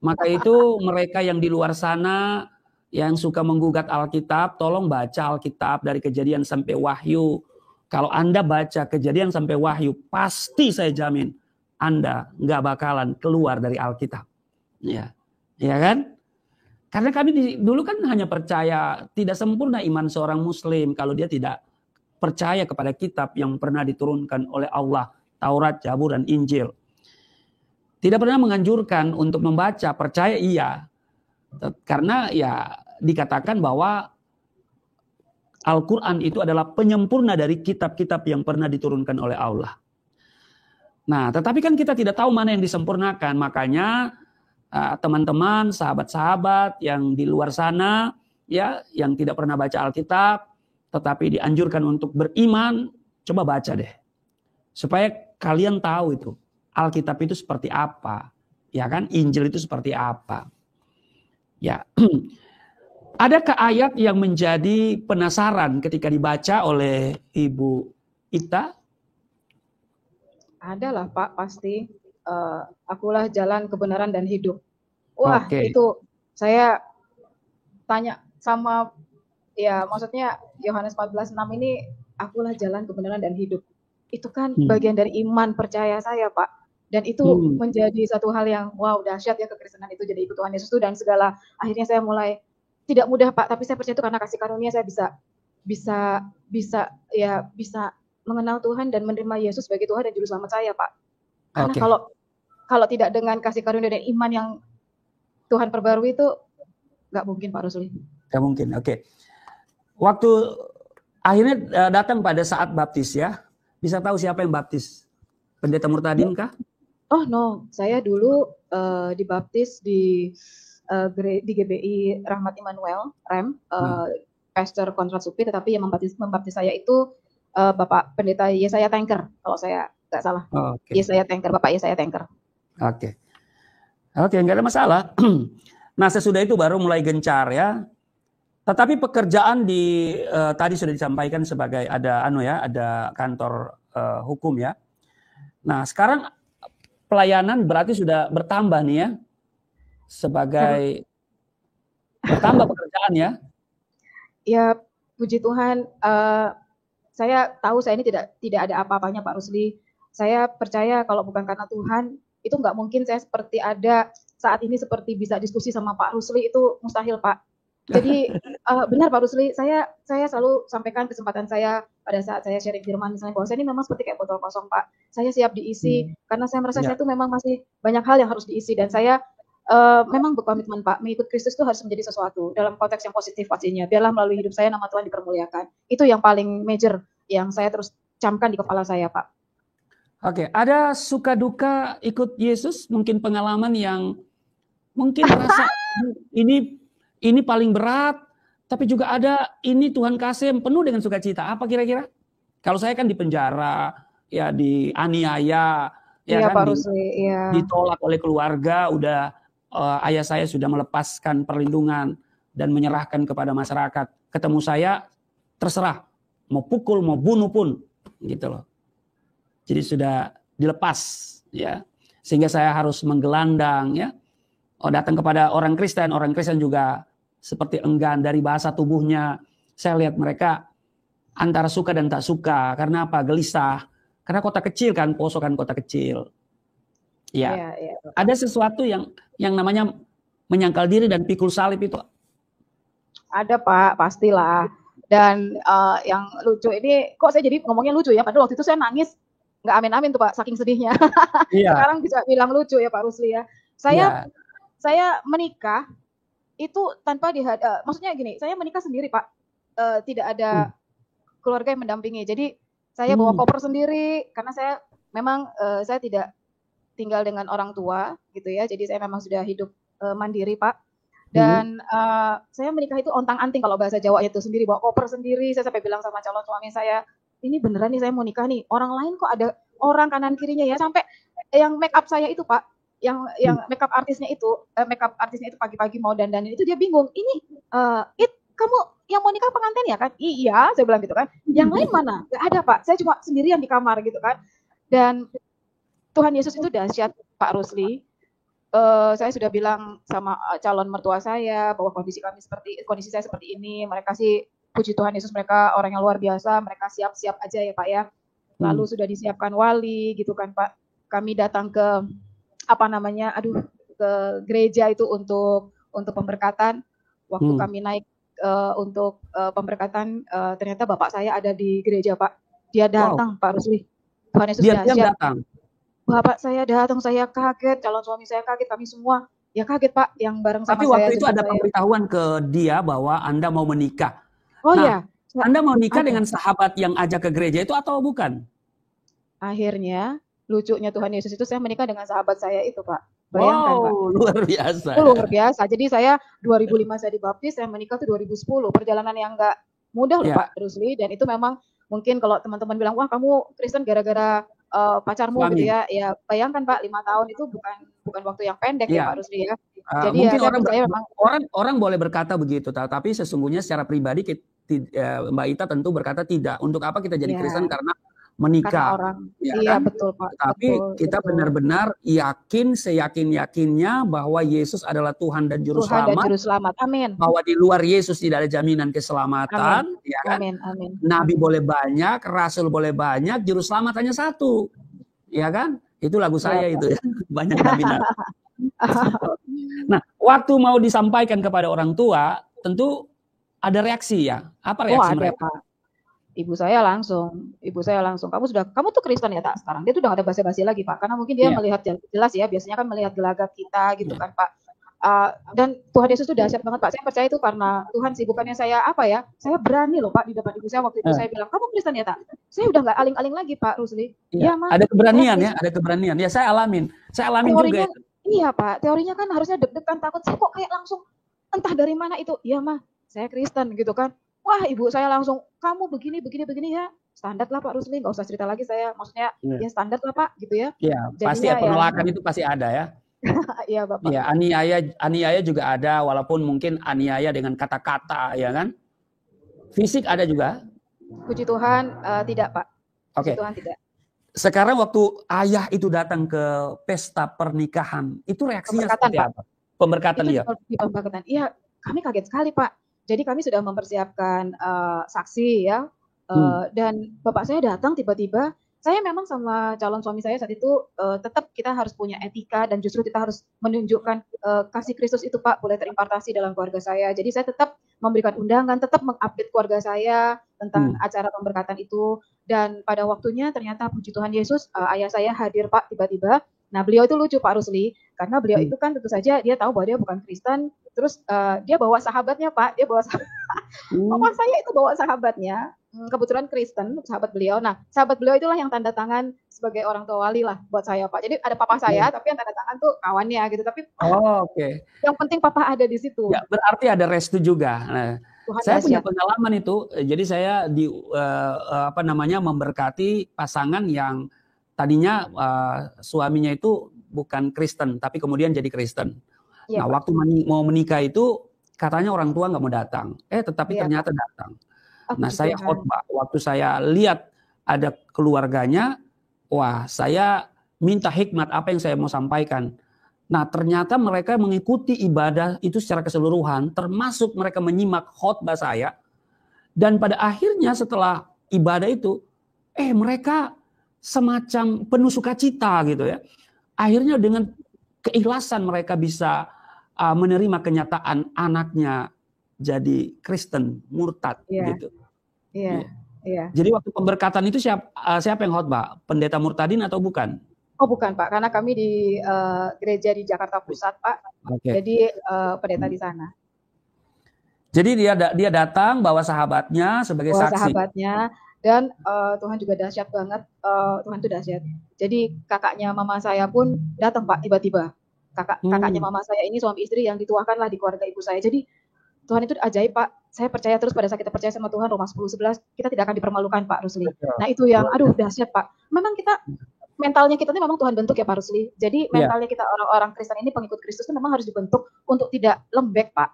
Maka itu mereka yang di luar sana yang suka menggugat Alkitab, tolong baca Alkitab dari Kejadian sampai Wahyu. Kalau Anda baca Kejadian sampai Wahyu, pasti saya jamin Anda nggak bakalan keluar dari Alkitab. Ya kan? Karena kami dulu kan hanya percaya, tidak sempurna iman seorang muslim kalau dia tidak percaya kepada kitab yang pernah diturunkan oleh Allah, Taurat, Zabur, dan Injil. Tidak pernah menganjurkan untuk membaca, percaya iya. Karena ya dikatakan bahwa Al-Quran itu adalah penyempurna dari kitab-kitab yang pernah diturunkan oleh Allah. Nah, tetapi kan kita tidak tahu mana yang disempurnakan. Makanya teman-teman, sahabat-sahabat yang di luar sana, ya, yang tidak pernah baca Alkitab, tetapi dianjurkan untuk beriman, coba baca deh. Supaya kalian tahu itu, Alkitab itu seperti apa, ya kan? Injil itu seperti apa. Ya, adakah ayat yang menjadi penasaran ketika dibaca oleh Ibu Ita? Ada lah Pak, pasti. Akulah jalan kebenaran dan hidup. Wah, itu saya tanya sama, ya maksudnya Yohanes 14:6 ini, akulah jalan kebenaran dan hidup. Itu kan bagian dari iman percaya saya Pak. Dan itu menjadi satu hal yang wow, dahsyat ya, kekristenan itu jadi ikut Tuhan Yesus itu, dan segala akhirnya saya mulai tidak mudah Pak, tapi saya percaya itu karena kasih karunia saya bisa mengenal Tuhan dan menerima Yesus sebagai Tuhan dan juru selamat saya Pak. Karena kalau tidak dengan kasih karunia dan iman yang Tuhan perbarui itu nggak mungkin Pak Rusli. Nggak mungkin, oke. Waktu akhirnya datang pada saat baptis ya, bisa tahu siapa yang baptis? Pendeta Murtadin kah? Oh no, saya dulu dibaptis di GBI Rahmat Immanuel Rem, Pastor Konrad Supri, tetapi yang membaptis saya itu Bapak Pendeta Yesaya Tanker, kalau saya nggak salah. Yesaya Tanker, Bapak Yesaya Tanker. Oke, nggak ada masalah. Nah, sesudah itu baru mulai gencar ya. Tetapi pekerjaan tadi sudah disampaikan sebagai ada kantor hukum ya. Nah, sekarang pelayanan berarti sudah bertambah nih ya. Sebagai bertambah pekerjaan ya. Ya, puji Tuhan, saya tahu saya ini tidak ada apa-apanya Pak Rusli. Saya percaya kalau bukan karena Tuhan, itu nggak mungkin saya seperti ada saat ini, seperti bisa diskusi sama Pak Rusli, itu mustahil Pak. Jadi benar Pak Rusli, saya selalu sampaikan kesempatan saya pada saat saya sharing firman misalnya, bahwa saya ini memang seperti kayak botol kosong Pak. Saya siap diisi karena saya merasa saya itu memang masih banyak hal yang harus diisi, dan saya memang berkomitmen Pak, mengikut Kristus itu harus menjadi sesuatu dalam konteks yang positif pastinya. Biarlah melalui hidup saya nama Tuhan dipermuliakan. Itu yang paling major yang saya terus camkan di kepala saya Pak. Oke, ada suka duka ikut Yesus, mungkin pengalaman yang mungkin merasa ini paling berat, tapi juga ada ini Tuhan kasih yang penuh dengan sukacita. Apa kira-kira? Kalau saya kan di penjara, ya dianiaya, ya iya, kan, Pak Rusli, iya. ditolak oleh keluarga, udah ayah saya sudah melepaskan perlindungan dan menyerahkan kepada masyarakat. Ketemu saya, terserah, mau pukul, mau bunuh pun, gitu loh. Jadi sudah dilepas, ya, sehingga saya harus menggelandang, ya. Datang kepada orang Kristen juga seperti enggan dari bahasa tubuhnya. Saya lihat mereka antara suka dan tak suka. Karena apa? Gelisah. Karena kota kecil kan, Poso kan kota kecil. Ya, iya. Ada sesuatu yang namanya menyangkal diri dan pikul salib itu. Ada Pak, pastilah. Dan yang lucu ini, kok saya jadi ngomongnya lucu ya? Padahal waktu itu saya nangis, nggak amin-amin tuh Pak, saking sedihnya. Iya. Sekarang bisa bilang lucu ya Pak Rusli ya. Saya menikah itu tanpa maksudnya gini, saya menikah sendiri Pak, tidak ada keluarga yang mendampingi. Jadi saya bawa koper sendiri karena saya memang saya tidak tinggal dengan orang tua gitu ya. Jadi saya memang sudah hidup mandiri Pak. Dan saya menikah itu ontang-anting kalau bahasa Jawa itu, sendiri bawa koper sendiri. Saya sampai bilang sama calon suami saya, ini beneran nih saya mau nikah nih. Orang lain kok ada orang kanan kirinya ya, sampai yang make up saya itu Pak, yang makeup artisnya itu pagi-pagi mau dandan itu, dia bingung, ini kamu yang mau nikah pengantin ya kan? Iya, saya bilang gitu kan. Yang lain mana? Gak ada Pak, saya cuma sendirian di kamar gitu kan. Dan Tuhan Yesus itu dahsyat Pak Rusli. Saya sudah bilang sama calon mertua saya bahwa kondisi saya seperti ini. Mereka sih puji Tuhan Yesus, mereka orang yang luar biasa, mereka siap-siap aja ya Pak ya. Lalu sudah disiapkan wali gitu kan Pak. Kami datang ke ke gereja itu untuk untuk pemberkatan. Waktu kami naik untuk pemberkatan, ternyata bapak saya ada di gereja, Pak. Dia datang, Pak Rusli. Tuhan Yesus dahsyat. Datang. Bapak saya datang, saya kaget, calon suami saya kaget, kami semua ya kaget, Pak, yang bareng sama Tapi saya. waktu itu ada pemberitahuan ke dia bahwa Anda mau menikah. Oh iya. Anda mau nikah dengan sahabat yang ajak ke gereja itu atau bukan? Akhirnya, lucunya Tuhan Yesus itu saya menikah dengan sahabat saya itu, Pak. Bayangkan, Pak. Luar biasa. Luar biasa. Jadi saya 2005 saya dibaptis, saya menikah tuh 2010. Perjalanan yang enggak mudah loh, Pak Rusli. Dan itu memang mungkin kalau teman-teman bilang, wah kamu Kristen gara-gara pacarmu gitu ya. Ya bayangkan, Pak, 5 tahun itu bukan waktu yang pendek ya, Pak Rusli ya. Jadi mungkin ya, orang boleh berkata begitu, tapi sesungguhnya secara pribadi Mbak Ita tentu berkata tidak. Untuk apa kita jadi Kristen? Karena menikah. Karena orang. Ya, iya, kan? betul, Pak. Tapi kita benar-benar yakin, seyakin-yakinnya bahwa Yesus adalah Tuhan dan Juru Selamat. Amin. Bahwa di luar Yesus tidak ada jaminan keselamatan. Amin. Ya kan? Amin. Nabi boleh banyak, Rasul boleh banyak, Juru Selamat hanya satu. Ya kan? Itu lagu saya itu ya. Banyak nabi-nabi. Nah, waktu mau disampaikan kepada orang tua, tentu ada reaksi ya. Apa reaksi mereka? Pak. Ibu saya langsung, kamu tuh Kristen ya tak sekarang? Dia tuh udah gak ada basa-basi lagi, Pak, karena mungkin dia melihat jelas ya, biasanya kan melihat gelagat kita gitu kan, Pak. Dan Tuhan Yesus tuh dahsyat banget, Pak. Saya percaya itu karena Tuhan sih, bukannya saya saya berani loh, Pak, di depan ibu saya waktu itu saya bilang, kamu Kristen ya tak? Saya udah gak aling-aling lagi, Pak Rusli. Ya, ada keberanian ya, ada keberanian. Ya saya alamin teorinya, juga. Iya, Pak, teorinya kan harusnya deg-degan, takut. Saya kok kayak langsung entah dari mana itu. Iya, Mah, saya Kristen gitu kan. Wah, ibu saya langsung, kamu begini ya. Standar lah, Pak Rusli, nggak usah cerita lagi saya. Maksudnya, ya standar lah, Pak, gitu ya. Iya, pasti penolakan itu pasti ada ya. Iya, Bapak. Iya, aniaya juga ada, walaupun mungkin aniaya dengan kata-kata, ya kan? Fisik ada juga. Puji Tuhan, tidak, Pak. Puji Tuhan tidak. Sekarang waktu ayah itu datang ke pesta pernikahan, itu reaksinya seperti apa? Pemberkatan dia. Pemberkatan. Iya, kami kaget sekali, Pak. Jadi kami sudah mempersiapkan saksi ya, dan bapak saya datang tiba-tiba. Saya memang sama calon suami saya saat itu tetap kita harus punya etika dan justru kita harus menunjukkan kasih Kristus itu, Pak, boleh terimpartasi dalam keluarga saya. Jadi saya tetap memberikan undangan, tetap mengupdate keluarga saya tentang acara pemberkatan itu. Dan pada waktunya ternyata puji Tuhan Yesus, ayah saya hadir, Pak, tiba-tiba. Nah, beliau itu lucu, Pak Rusli, karena beliau itu kan tentu saja dia tahu bahwa dia bukan Kristen. Terus dia bawa sahabatnya, Pak. Dia bawa Papa saya itu bawa sahabatnya. Kebetulan Kristen, sahabat beliau. Nah, sahabat beliau itulah yang tanda tangan sebagai orang tua wali lah buat saya, Pak. Jadi ada papa saya, tapi yang tanda tangan tuh kawannya gitu. Tapi yang penting papa ada di situ. Ya, berarti ada restu juga. Nah, saya punya pengalaman itu. Jadi saya memberkati pasangan yang tadinya suaminya itu bukan Kristen, tapi kemudian jadi Kristen. Nah, waktu mau menikah itu katanya orang tua nggak mau datang, tetapi ternyata datang. Nah, saya khotbah. Waktu saya lihat ada keluarganya, wah, saya minta hikmat apa yang saya mau sampaikan. Nah, ternyata mereka mengikuti ibadah itu secara keseluruhan, termasuk mereka menyimak khotbah saya. Dan pada akhirnya setelah ibadah itu, mereka semacam penuh sukacita gitu ya. Akhirnya dengan keikhlasan mereka bisa menerima kenyataan anaknya jadi Kristen, murtad gitu. Iya. Jadi waktu pemberkatan itu siapa yang khotbah? Pendeta Murtadin atau bukan? Oh, bukan, Pak, karena kami di gereja di Jakarta Pusat, Pak. Jadi pendeta di sana. Jadi dia datang bawa sahabatnya sebagai saksi. Sahabatnya. Dan Tuhan juga dahsyat banget. Tuhan itu dahsyat. Jadi kakaknya mama saya pun datang, Pak, tiba-tiba. Kakaknya mama saya ini suami istri yang dituakan lah di keluarga ibu saya. Jadi Tuhan itu ajaib, Pak. Saya percaya terus pada saat kita percaya sama Tuhan, Roma 10:11, kita tidak akan dipermalukan, Pak Rusli. Nah, itu yang dahsyat, Pak. Memang mentalnya kita ini memang Tuhan bentuk ya, Pak Rusli. Jadi mentalnya kita orang-orang Kristen ini, pengikut Kristus itu memang harus dibentuk untuk tidak lembek, Pak.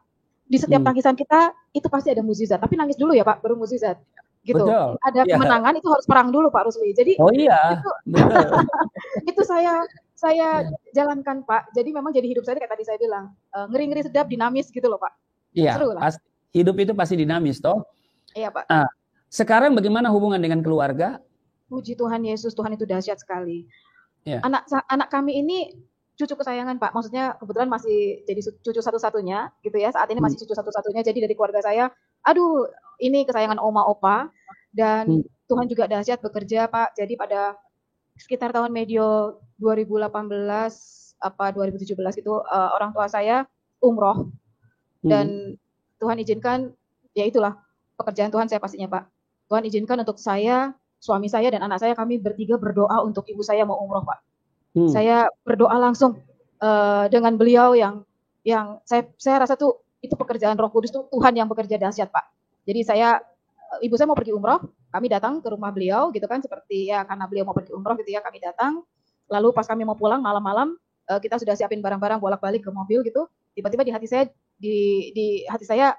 Di setiap tangisan kita itu pasti ada mukjizat, tapi nangis dulu ya, Pak, baru mukjizat. Gitu. Betul. Ada kemenangan itu harus perang dulu, Pak Rusli. Jadi itu saya jalankan, Pak. Jadi memang jadi hidup saya kayak tadi saya bilang, ngeri-ngeri sedap, dinamis gitu loh, Pak. Iya. Hidup itu pasti dinamis, toh. Iya, Pak. Nah, sekarang bagaimana hubungan dengan keluarga? Puji Tuhan Yesus, Tuhan itu dahsyat sekali. Ya. Anak kami ini cucu kesayangan Pak. Maksudnya kebetulan masih jadi cucu satu-satunya gitu ya. Saat ini masih cucu satu-satunya. Jadi dari keluarga saya, aduh ini kesayangan oma opa. Dan Tuhan juga dahsyat bekerja Pak. Jadi pada sekitar tahun medio 2018 apa 2017 itu orang tua saya umroh. Dan Tuhan izinkan, ya itulah pekerjaan Tuhan saya pastinya Pak. Tuhan izinkan untuk saya, suami saya dan anak saya, kami bertiga berdoa untuk ibu saya mau umroh Pak. Saya berdoa langsung dengan beliau yang saya rasa tuh itu pekerjaan Roh Kudus tuh Tuhan yang bekerja dahsyat Pak. Jadi ibu saya mau pergi umroh, kami datang ke rumah beliau gitu kan, seperti ya karena beliau mau pergi umroh gitu ya, kami datang. Lalu pas kami mau pulang malam-malam, kita sudah siapin barang-barang bolak-balik ke mobil gitu. Tiba-tiba di hati saya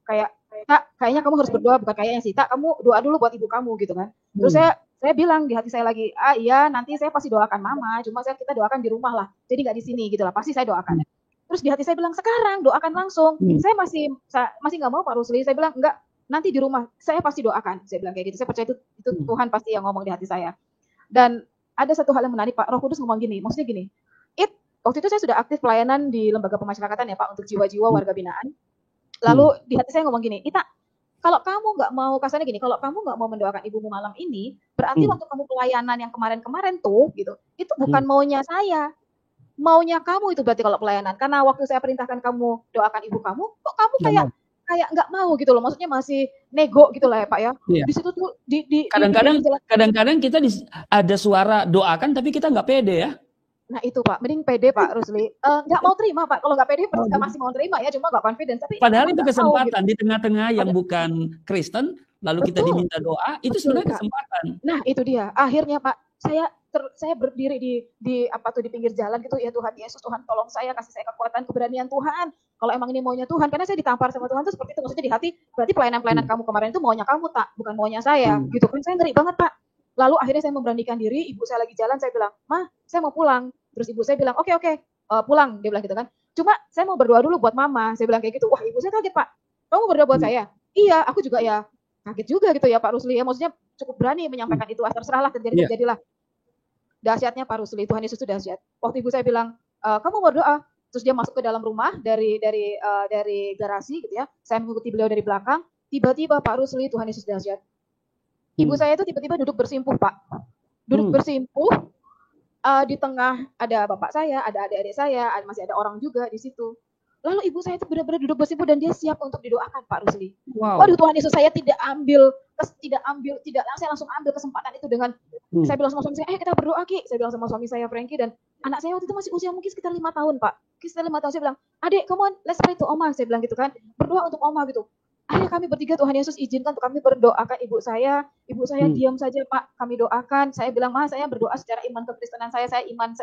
kayak Kak, kayaknya kamu harus berdoa, bukan kayaknya sih, Tak, kamu doa dulu buat ibu kamu gitu kan. Terus saya bilang di hati saya lagi, iya nanti saya pasti doakan mama, cuma kita doakan di rumah lah, jadi nggak di sini gitu lah, pasti saya doakan. Terus di hati saya bilang, sekarang doakan langsung. Saya masih nggak mau Pak Rusli, saya bilang enggak, nanti di rumah saya pasti doakan, saya bilang kayak gitu. Saya percaya itu Tuhan pasti yang ngomong di hati saya. Dan ada satu hal yang menarik Pak, Roh Kudus ngomong gini, maksudnya gini, waktu itu saya sudah aktif pelayanan di lembaga pemasyarakatan ya Pak, untuk jiwa-jiwa warga binaan. Lalu di hati saya ngomong gini, Ita, kalau kamu nggak mau, kasarnya gini, kalau kamu nggak mau mendoakan ibumu malam ini, berarti waktu kamu pelayanan yang kemarin-kemarin tuh, gitu, itu bukan maunya saya, maunya kamu itu berarti kalau pelayanan. Karena waktu saya perintahkan kamu doakan ibu kamu, kok kamu kayak nggak mau gitu loh, maksudnya masih nego gitu lah ya Pak ya. Di situ tuh kadang-kadang kita ada suara doakan tapi kita nggak pede ya. Nah itu Pak, mending pede Pak Rusli. Nggak mau terima Pak, kalau nggak pede masih mau terima ya, cuma nggak confidence. Tapi padahal itu kesempatan gitu. Di tengah-tengah yang bukan Kristen, lalu kita diminta doa, itu sebenarnya kesempatan. Nah itu dia, akhirnya Pak, saya berdiri di pinggir jalan gitu, ya Tuhan Yesus, Tuhan tolong saya, kasih saya kekuatan, keberanian Tuhan. Kalau emang ini maunya Tuhan, karena saya ditampar sama Tuhan tuh seperti itu, maksudnya di hati, berarti pelayanan kamu kemarin itu maunya kamu Tak, bukan maunya saya, gitu kan. Saya ngeri banget Pak. Lalu akhirnya saya memberanikan diri, ibu saya lagi jalan, saya bilang, Ma, saya mau pulang. Terus ibu saya bilang, oke, pulang, dia bilang gitu kan. Cuma saya mau berdoa dulu buat mama, saya bilang kayak gitu. Wah, ibu saya kaget Pak, kamu berdoa buat saya? Iya, aku juga ya kaget juga gitu ya Pak Rusli ya, maksudnya cukup berani menyampaikan itu, terserahlah terjadilah. Dahsyatnya Pak Rusli, Tuhan Yesus itu dahsyat. Waktu ibu saya bilang, kamu berdoa, terus dia masuk ke dalam rumah dari garasi gitu ya, saya mengikuti beliau dari belakang, tiba-tiba Pak Rusli, Tuhan Yesus dahsyat. Ibu saya itu tiba-tiba duduk bersimpuh Pak, bersimpuh, di tengah ada bapak saya, ada adik-adik saya, masih ada orang juga di situ. Lalu ibu saya itu benar-benar duduk bersimpuh dan dia siap untuk didoakan Pak Rusli. Wow. Waduh Tuhan Yesus, saya saya langsung ambil kesempatan itu dengan saya bilang sama suami saya, kita berdoa Ki. Saya bilang sama suami saya Frankie, dan anak saya waktu itu masih usia mungkin sekitar 5 tahun Pak. Sekitar 5 tahun, saya bilang, adik come on, let's pray to Oma, saya bilang gitu kan, berdoa untuk Oma gitu. Akhirnya kami bertiga, Tuhan Yesus izinkan untuk kami berdoakan ibu saya diam saja Pak, kami doakan. Saya bilang, Ma, saya berdoa secara iman kekristenan saya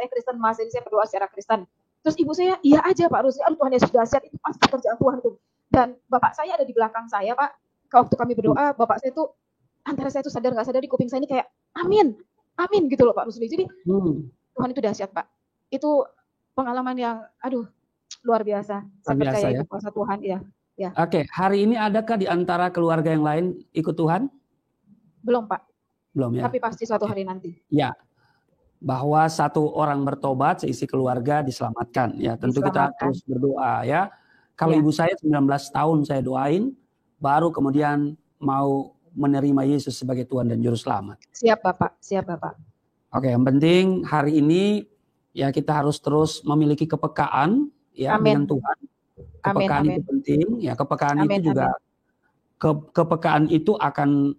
Kristen Mas, jadi saya berdoa secara Kristen. Terus ibu saya, iya aja Pak Rusli, aduh Tuhan Yesus dahsyat, itu pasti pekerjaan Tuhan itu. Dan bapak saya ada di belakang saya Pak, waktu kami berdoa, bapak saya tuh, antara saya tuh sadar nggak sadar di kuping saya ini kayak, amin gitu loh Pak Rusli. Jadi Tuhan itu dahsyat Pak, itu pengalaman yang, aduh, luar biasa. Saya percaya itu kuasa Tuhan ya. Oke, hari ini adakah di antara keluarga yang lain ikut Tuhan? Belum Pak. Belum ya. Tapi pasti suatu hari nanti. Ya, bahwa satu orang bertobat, seisi keluarga diselamatkan. Ya, tentu kita terus berdoa ya. Kalau ibu saya 19 tahun saya doain, baru kemudian mau menerima Yesus sebagai Tuhan dan Juru Selamat. Siap Bapak, siap Bapak. Oke, yang penting hari ini ya kita harus terus memiliki kepekaan ya dengan Tuhan. Kepekaan itu penting, ya kepekaan itu juga kepekaan itu akan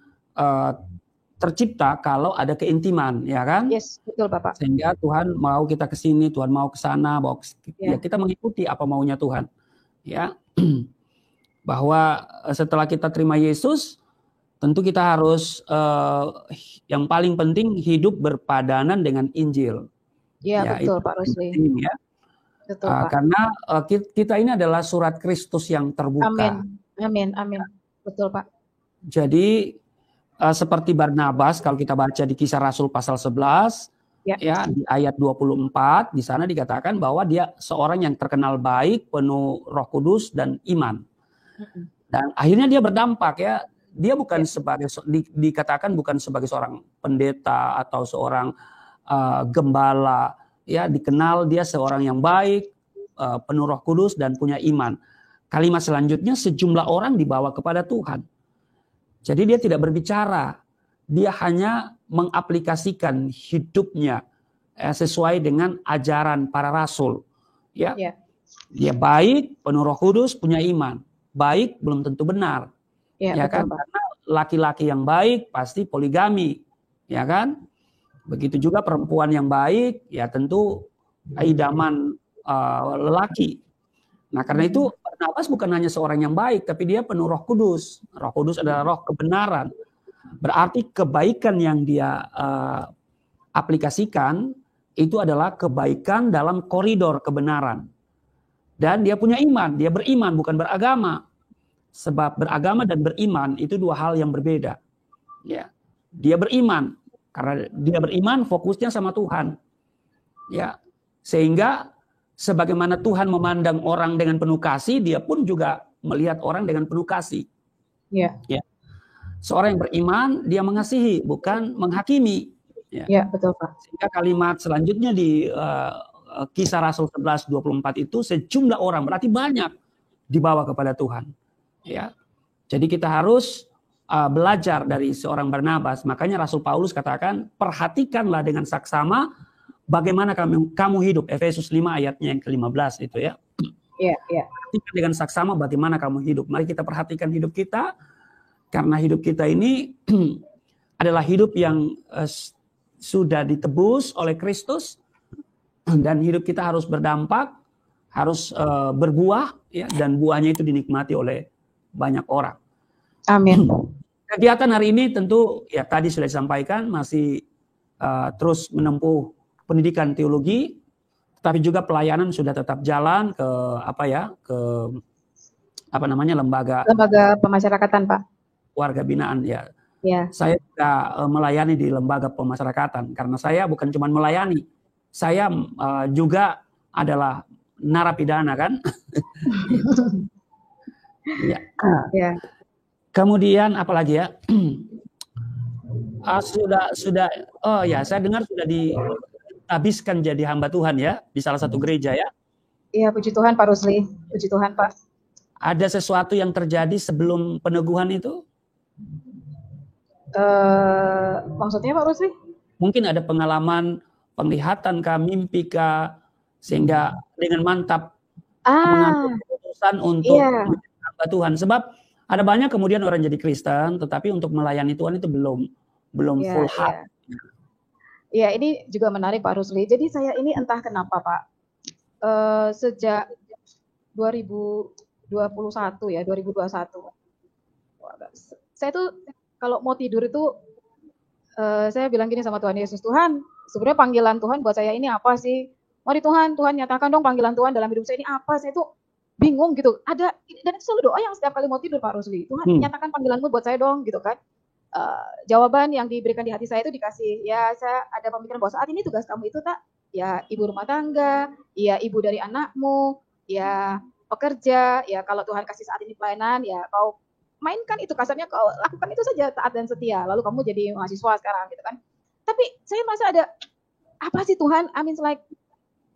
tercipta kalau ada keintiman, ya kan? Yes, betul Bapak. Sehingga Tuhan mau kita ke sini, Tuhan mau ke sana, ya kita mengikuti apa maunya Tuhan, ya. Bahwa setelah kita terima Yesus, tentu kita harus yang paling penting hidup berpadanan dengan Injil. Ya, betul Pak Rusli. Ya. Betul, karena kita ini adalah surat Kristus yang terbuka. Amin. Betul Pak. Jadi seperti Barnabas, kalau kita baca di Kisah Rasul pasal 11, ya di ayat 24, di sana dikatakan bahwa dia seorang yang terkenal baik, penuh Roh Kudus dan iman. Dan akhirnya dia berdampak ya. Dia bukan sebagai dikatakan bukan sebagai seorang pendeta atau seorang gembala ya dikenal dia seorang yang baik, penuh Roh Kudus dan punya iman. Kalimat selanjutnya, sejumlah orang dibawa kepada Tuhan. Jadi dia tidak berbicara, dia hanya mengaplikasikan hidupnya sesuai dengan ajaran para rasul. Ya, dia baik, penuh Roh Kudus, punya iman. Baik belum tentu benar, ya kan? Karena laki-laki yang baik pasti poligami, ya kan? Begitu juga perempuan yang baik, ya tentu idaman lelaki. Nah, karena itu Barnabas bukan hanya seorang yang baik, tapi dia penuh Roh Kudus. Roh Kudus adalah roh kebenaran. Berarti kebaikan yang dia aplikasikan itu adalah kebaikan dalam koridor kebenaran. Dan dia punya iman, dia beriman bukan beragama. Sebab beragama dan beriman itu dua hal yang berbeda. Ya. Dia beriman, karena dia beriman fokusnya sama Tuhan. Ya. Sehingga sebagaimana Tuhan memandang orang dengan penuh kasih, dia pun juga melihat orang dengan penuh kasih. Ya. Seorang yang beriman, dia mengasihi, bukan menghakimi. Ya, betul Pak. Sehingga kalimat selanjutnya di Kisah Rasul 11:24 itu, sejumlah orang, berarti banyak dibawa kepada Tuhan. Ya, jadi kita harus belajar dari seorang Barnabas. Makanya Rasul Paulus katakan, perhatikanlah dengan saksama bagaimana kamu hidup. Efesus 5 ayatnya yang ke-15 itu ya. Perhatikan dengan saksama bagaimana kamu hidup. Mari kita perhatikan hidup kita, karena hidup kita ini adalah hidup yang sudah ditebus oleh Kristus. Dan hidup kita harus berdampak, harus berbuah, ya, dan buahnya itu dinikmati oleh banyak orang. Amin. Kegiatan hari ini tentu ya tadi sudah disampaikan, masih terus menempuh pendidikan teologi, tapi juga pelayanan sudah tetap jalan ke lembaga pemasyarakatan Pak. Warga binaan ya. Saya juga melayani di lembaga pemasyarakatan, karena saya bukan cuma melayani. Saya juga adalah narapidana kan. Ya. Kemudian apalagi ya? Sudah. Oh ya, saya dengar sudah dihabiskan jadi hamba Tuhan ya di salah satu gereja ya. Iya, puji Tuhan Pak Rusli. Puji Tuhan Pak. Ada sesuatu yang terjadi sebelum peneguhan itu? Maksudnya Pak Rusli? Mungkin ada pengalaman penglihatan kah, mimpi kah, sehingga dengan mantap mengambil keputusan untuk menjadi hamba Tuhan. Sebab ada banyak kemudian orang jadi Kristen, tetapi untuk melayani Tuhan itu belum full heart. Iya, ini juga menarik Pak Rusli. Jadi saya ini entah kenapa Pak, sejak 2021 ya, 2021. Saya tuh kalau mau tidur itu, saya bilang gini sama Tuhan Yesus, Tuhan, sebenarnya panggilan Tuhan buat saya ini apa sih? Mari Tuhan nyatakan dong panggilan Tuhan dalam hidup saya ini apa? Saya tuh bingung gitu. Dan itu selalu doa yang setiap kali mau tidur Pak Rusli. Tuhan nyatakan panggilanmu buat saya dong gitu kan. Jawaban yang diberikan di hati saya itu dikasih, ya saya ada pemikiran bahwa saat ini tugas kamu itu tak, ya ibu rumah tangga, ya ibu dari anakmu, ya pekerja, ya kalau Tuhan kasih saat ini pelayanan, ya kau mainkan itu, kasarnya kau lakukan itu saja, taat dan setia, lalu kamu jadi mahasiswa sekarang gitu kan. Tapi saya merasa ada, apa sih Tuhan,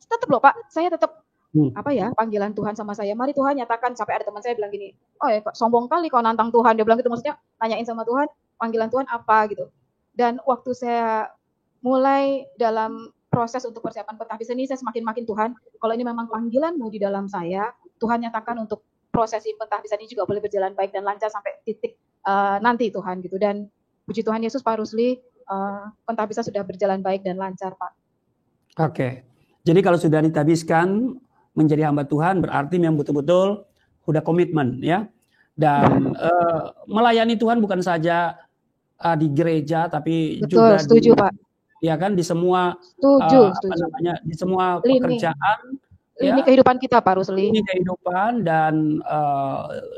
tetap loh Pak, saya tetap, panggilan Tuhan sama saya, mari Tuhan nyatakan, sampai ada teman saya bilang gini, oh ya sombong kali kau nantang Tuhan, dia bilang gitu, maksudnya nanyain sama Tuhan, panggilan Tuhan apa gitu. Dan waktu saya mulai dalam proses untuk persiapan pentahbisan ini, saya semakin Tuhan, kalau ini memang panggilanmu di dalam saya, Tuhan nyatakan untuk prosesi pentahbisan ini juga boleh berjalan baik dan lancar sampai titik nanti Tuhan gitu. Dan puji Tuhan Yesus Pak Rusli, pentahbisan sudah berjalan baik dan lancar Pak. Oke, jadi kalau sudah ditahbiskan menjadi hamba Tuhan berarti memang betul-betul sudah komitmen ya. Dan melayani Tuhan bukan saja di gereja tapi juga setuju Pak. Ya kan di semua setuju. Di semua pekerjaan, lini kehidupan kita Pak Rusli. Lini kehidupan dan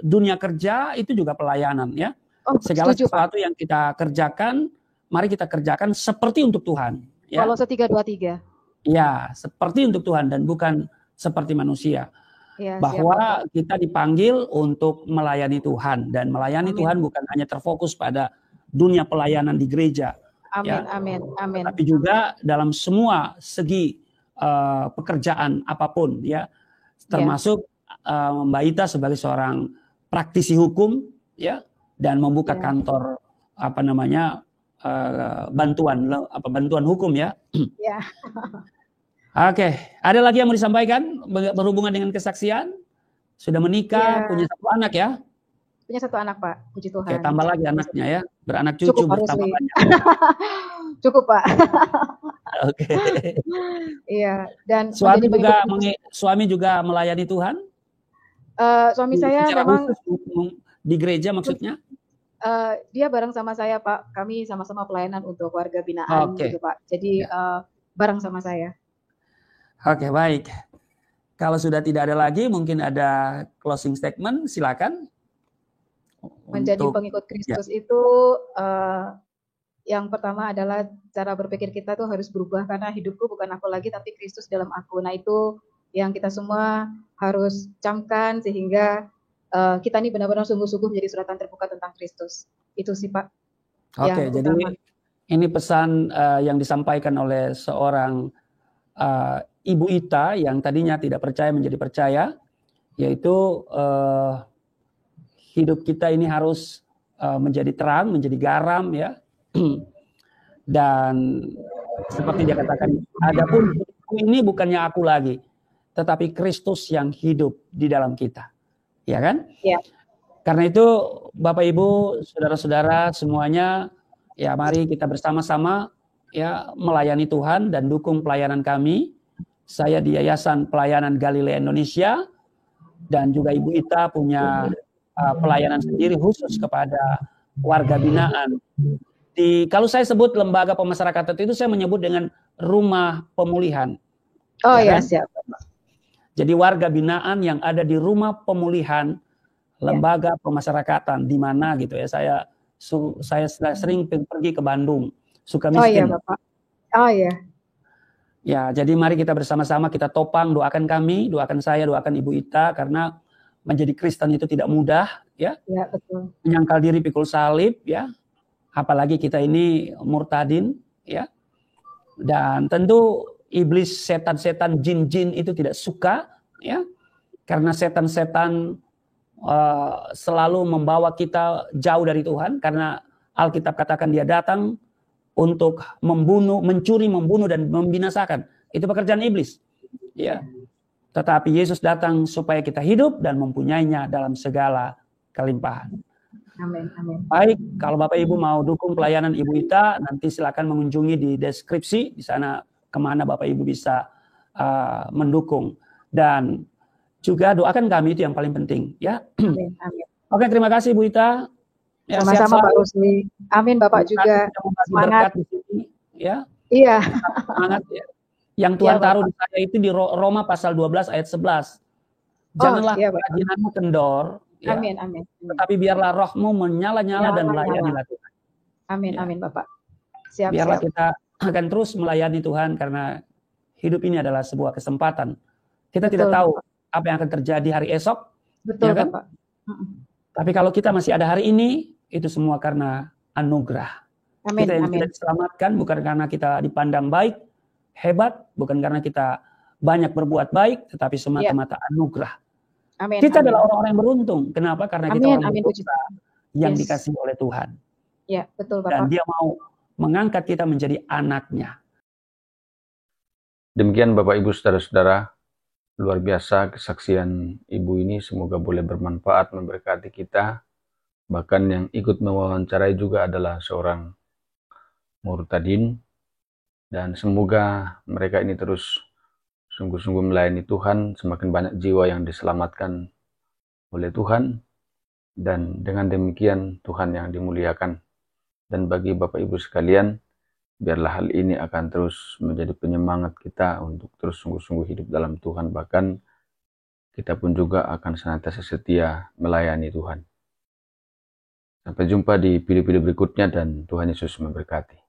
dunia kerja itu juga pelayanan ya. Segala sesuatu yang kita kerjakan, mari kita kerjakan seperti untuk Tuhan. Ya. Kalau 3:23. Ya, seperti untuk Tuhan dan bukan seperti manusia. Ya, bahwa kita dipanggil untuk melayani Tuhan, dan melayani Tuhan bukan hanya terfokus pada dunia pelayanan di gereja. Amin. Tapi juga dalam semua segi pekerjaan apapun ya, termasuk Mbak Ita sebagai seorang praktisi hukum ya, dan membuka kantor apa namanya bantuan hukum ya. Ya. Oke, ada lagi yang mau disampaikan berhubungan dengan kesaksian? Sudah menikah, punya satu anak ya? Punya satu anak, Pak. Puji Tuhan. Oke, tambah lagi anaknya ya, beranak cucu. Cukup, bertambah banyak. Cukup, Pak. Oke. Iya, dan suami juga melayani Tuhan? Suami saya memang di gereja maksudnya? Dia bareng sama saya, Pak. Kami sama-sama pelayanan untuk warga binaan gitu, Pak. Jadi bareng sama saya. Oke, baik. Kalau sudah tidak ada lagi, mungkin ada closing statement, silakan. Menjadi pengikut Kristus itu yang pertama adalah cara berpikir kita tuh harus berubah, karena hidupku bukan aku lagi tapi Kristus dalam aku. Nah, itu yang kita semua harus camkan sehingga kita ini benar-benar sungguh-sungguh menjadi suratan terbuka tentang Kristus. Itu sih, Pak. Oke, jadi ini pesan yang disampaikan oleh seorang Ibu Ita yang tadinya tidak percaya menjadi percaya, yaitu hidup kita ini harus menjadi terang, menjadi garam ya. Dan seperti dia katakan, adapun ini bukannya aku lagi, tetapi Kristus yang hidup di dalam kita. Ya kan? Ya. Karena itu Bapak Ibu, saudara-saudara semuanya, ya mari kita bersama-sama ya melayani Tuhan dan dukung pelayanan kami. Saya di Yayasan Pelayanan Galilea Indonesia, dan juga Ibu Ita punya pelayanan sendiri khusus kepada warga binaan. Kalau saya sebut lembaga pemasyarakatan itu saya menyebut dengan rumah pemulihan. Oh ya, siap. Jadi warga binaan yang ada di rumah pemulihan lembaga pemasyarakatan di mana gitu ya. Saya sering pergi ke Bandung, Sukamiskin. Oh iya, Bapak. Oh iya. Ya, jadi mari kita bersama-sama kita topang, doakan kami, doakan saya, doakan Ibu Ita, karena menjadi Kristen itu tidak mudah ya. Ya, betul. Menyangkal diri pikul salib ya. Apalagi kita ini murtadin ya. Dan tentu iblis, setan-setan, jin-jin itu tidak suka ya. Karena setan-setan selalu membawa kita jauh dari Tuhan, karena Alkitab katakan dia datang untuk membunuh, mencuri, membunuh dan membinasakan. Itu pekerjaan iblis. Ya. Tetapi Yesus datang supaya kita hidup dan mempunyainya dalam segala kelimpahan. Amin, amin. Baik, kalau Bapak Ibu mau dukung pelayanan Ibu Ita, nanti silakan mengunjungi di deskripsi, di sana kemana Bapak Ibu bisa mendukung. Dan juga doakan kami, itu yang paling penting. Ya. Amin, amin. Oke, terima kasih Ibu Ita. Ya, sama-sama Pak Rusli. Amin Bapak juga. Semangat di sini, ya. Iya. Semangat ya. Yang Tuhan taruh di saya itu di Roma pasal 12 ayat 11. Janganlah kerajinanmu kendor. Ya. Amin, amin. Tetapi biarlah rohmu menyala-nyala dan melayani Tuhan. Amin, ya. Amin Bapak. Siap, biarlah kita akan terus melayani Tuhan, karena hidup ini adalah sebuah kesempatan. Kita tidak tahu apa yang akan terjadi hari esok. Betul, ya kan? Bapak. Tapi kalau kita masih ada hari ini, itu semua karena anugerah. Amin, kita yang amin. tidak diselamatkan bukan karena kita dipandang baik, hebat, bukan karena kita banyak berbuat baik, tetapi semata-mata anugerah. Amin, kita amin. adalah orang yang beruntung. Kenapa? Karena kita orang berdosa yang dikasihi oleh Tuhan. Ya, betul Bapak. Dan dia mau mengangkat kita menjadi anaknya. Demikian Bapak Ibu saudara-saudara, luar biasa kesaksian Ibu ini, semoga boleh bermanfaat, memberkati kita. Bahkan yang ikut mewawancarai juga adalah seorang murtadin, dan semoga mereka ini terus sungguh-sungguh melayani Tuhan, semakin banyak jiwa yang diselamatkan oleh Tuhan, dan dengan demikian Tuhan yang dimuliakan. Dan bagi Bapak Ibu sekalian, biarlah hal ini akan terus menjadi penyemangat kita untuk terus sungguh-sungguh hidup dalam Tuhan, bahkan kita pun juga akan senantiasa setia melayani Tuhan. Sampai jumpa di video-video berikutnya, dan Tuhan Yesus memberkati.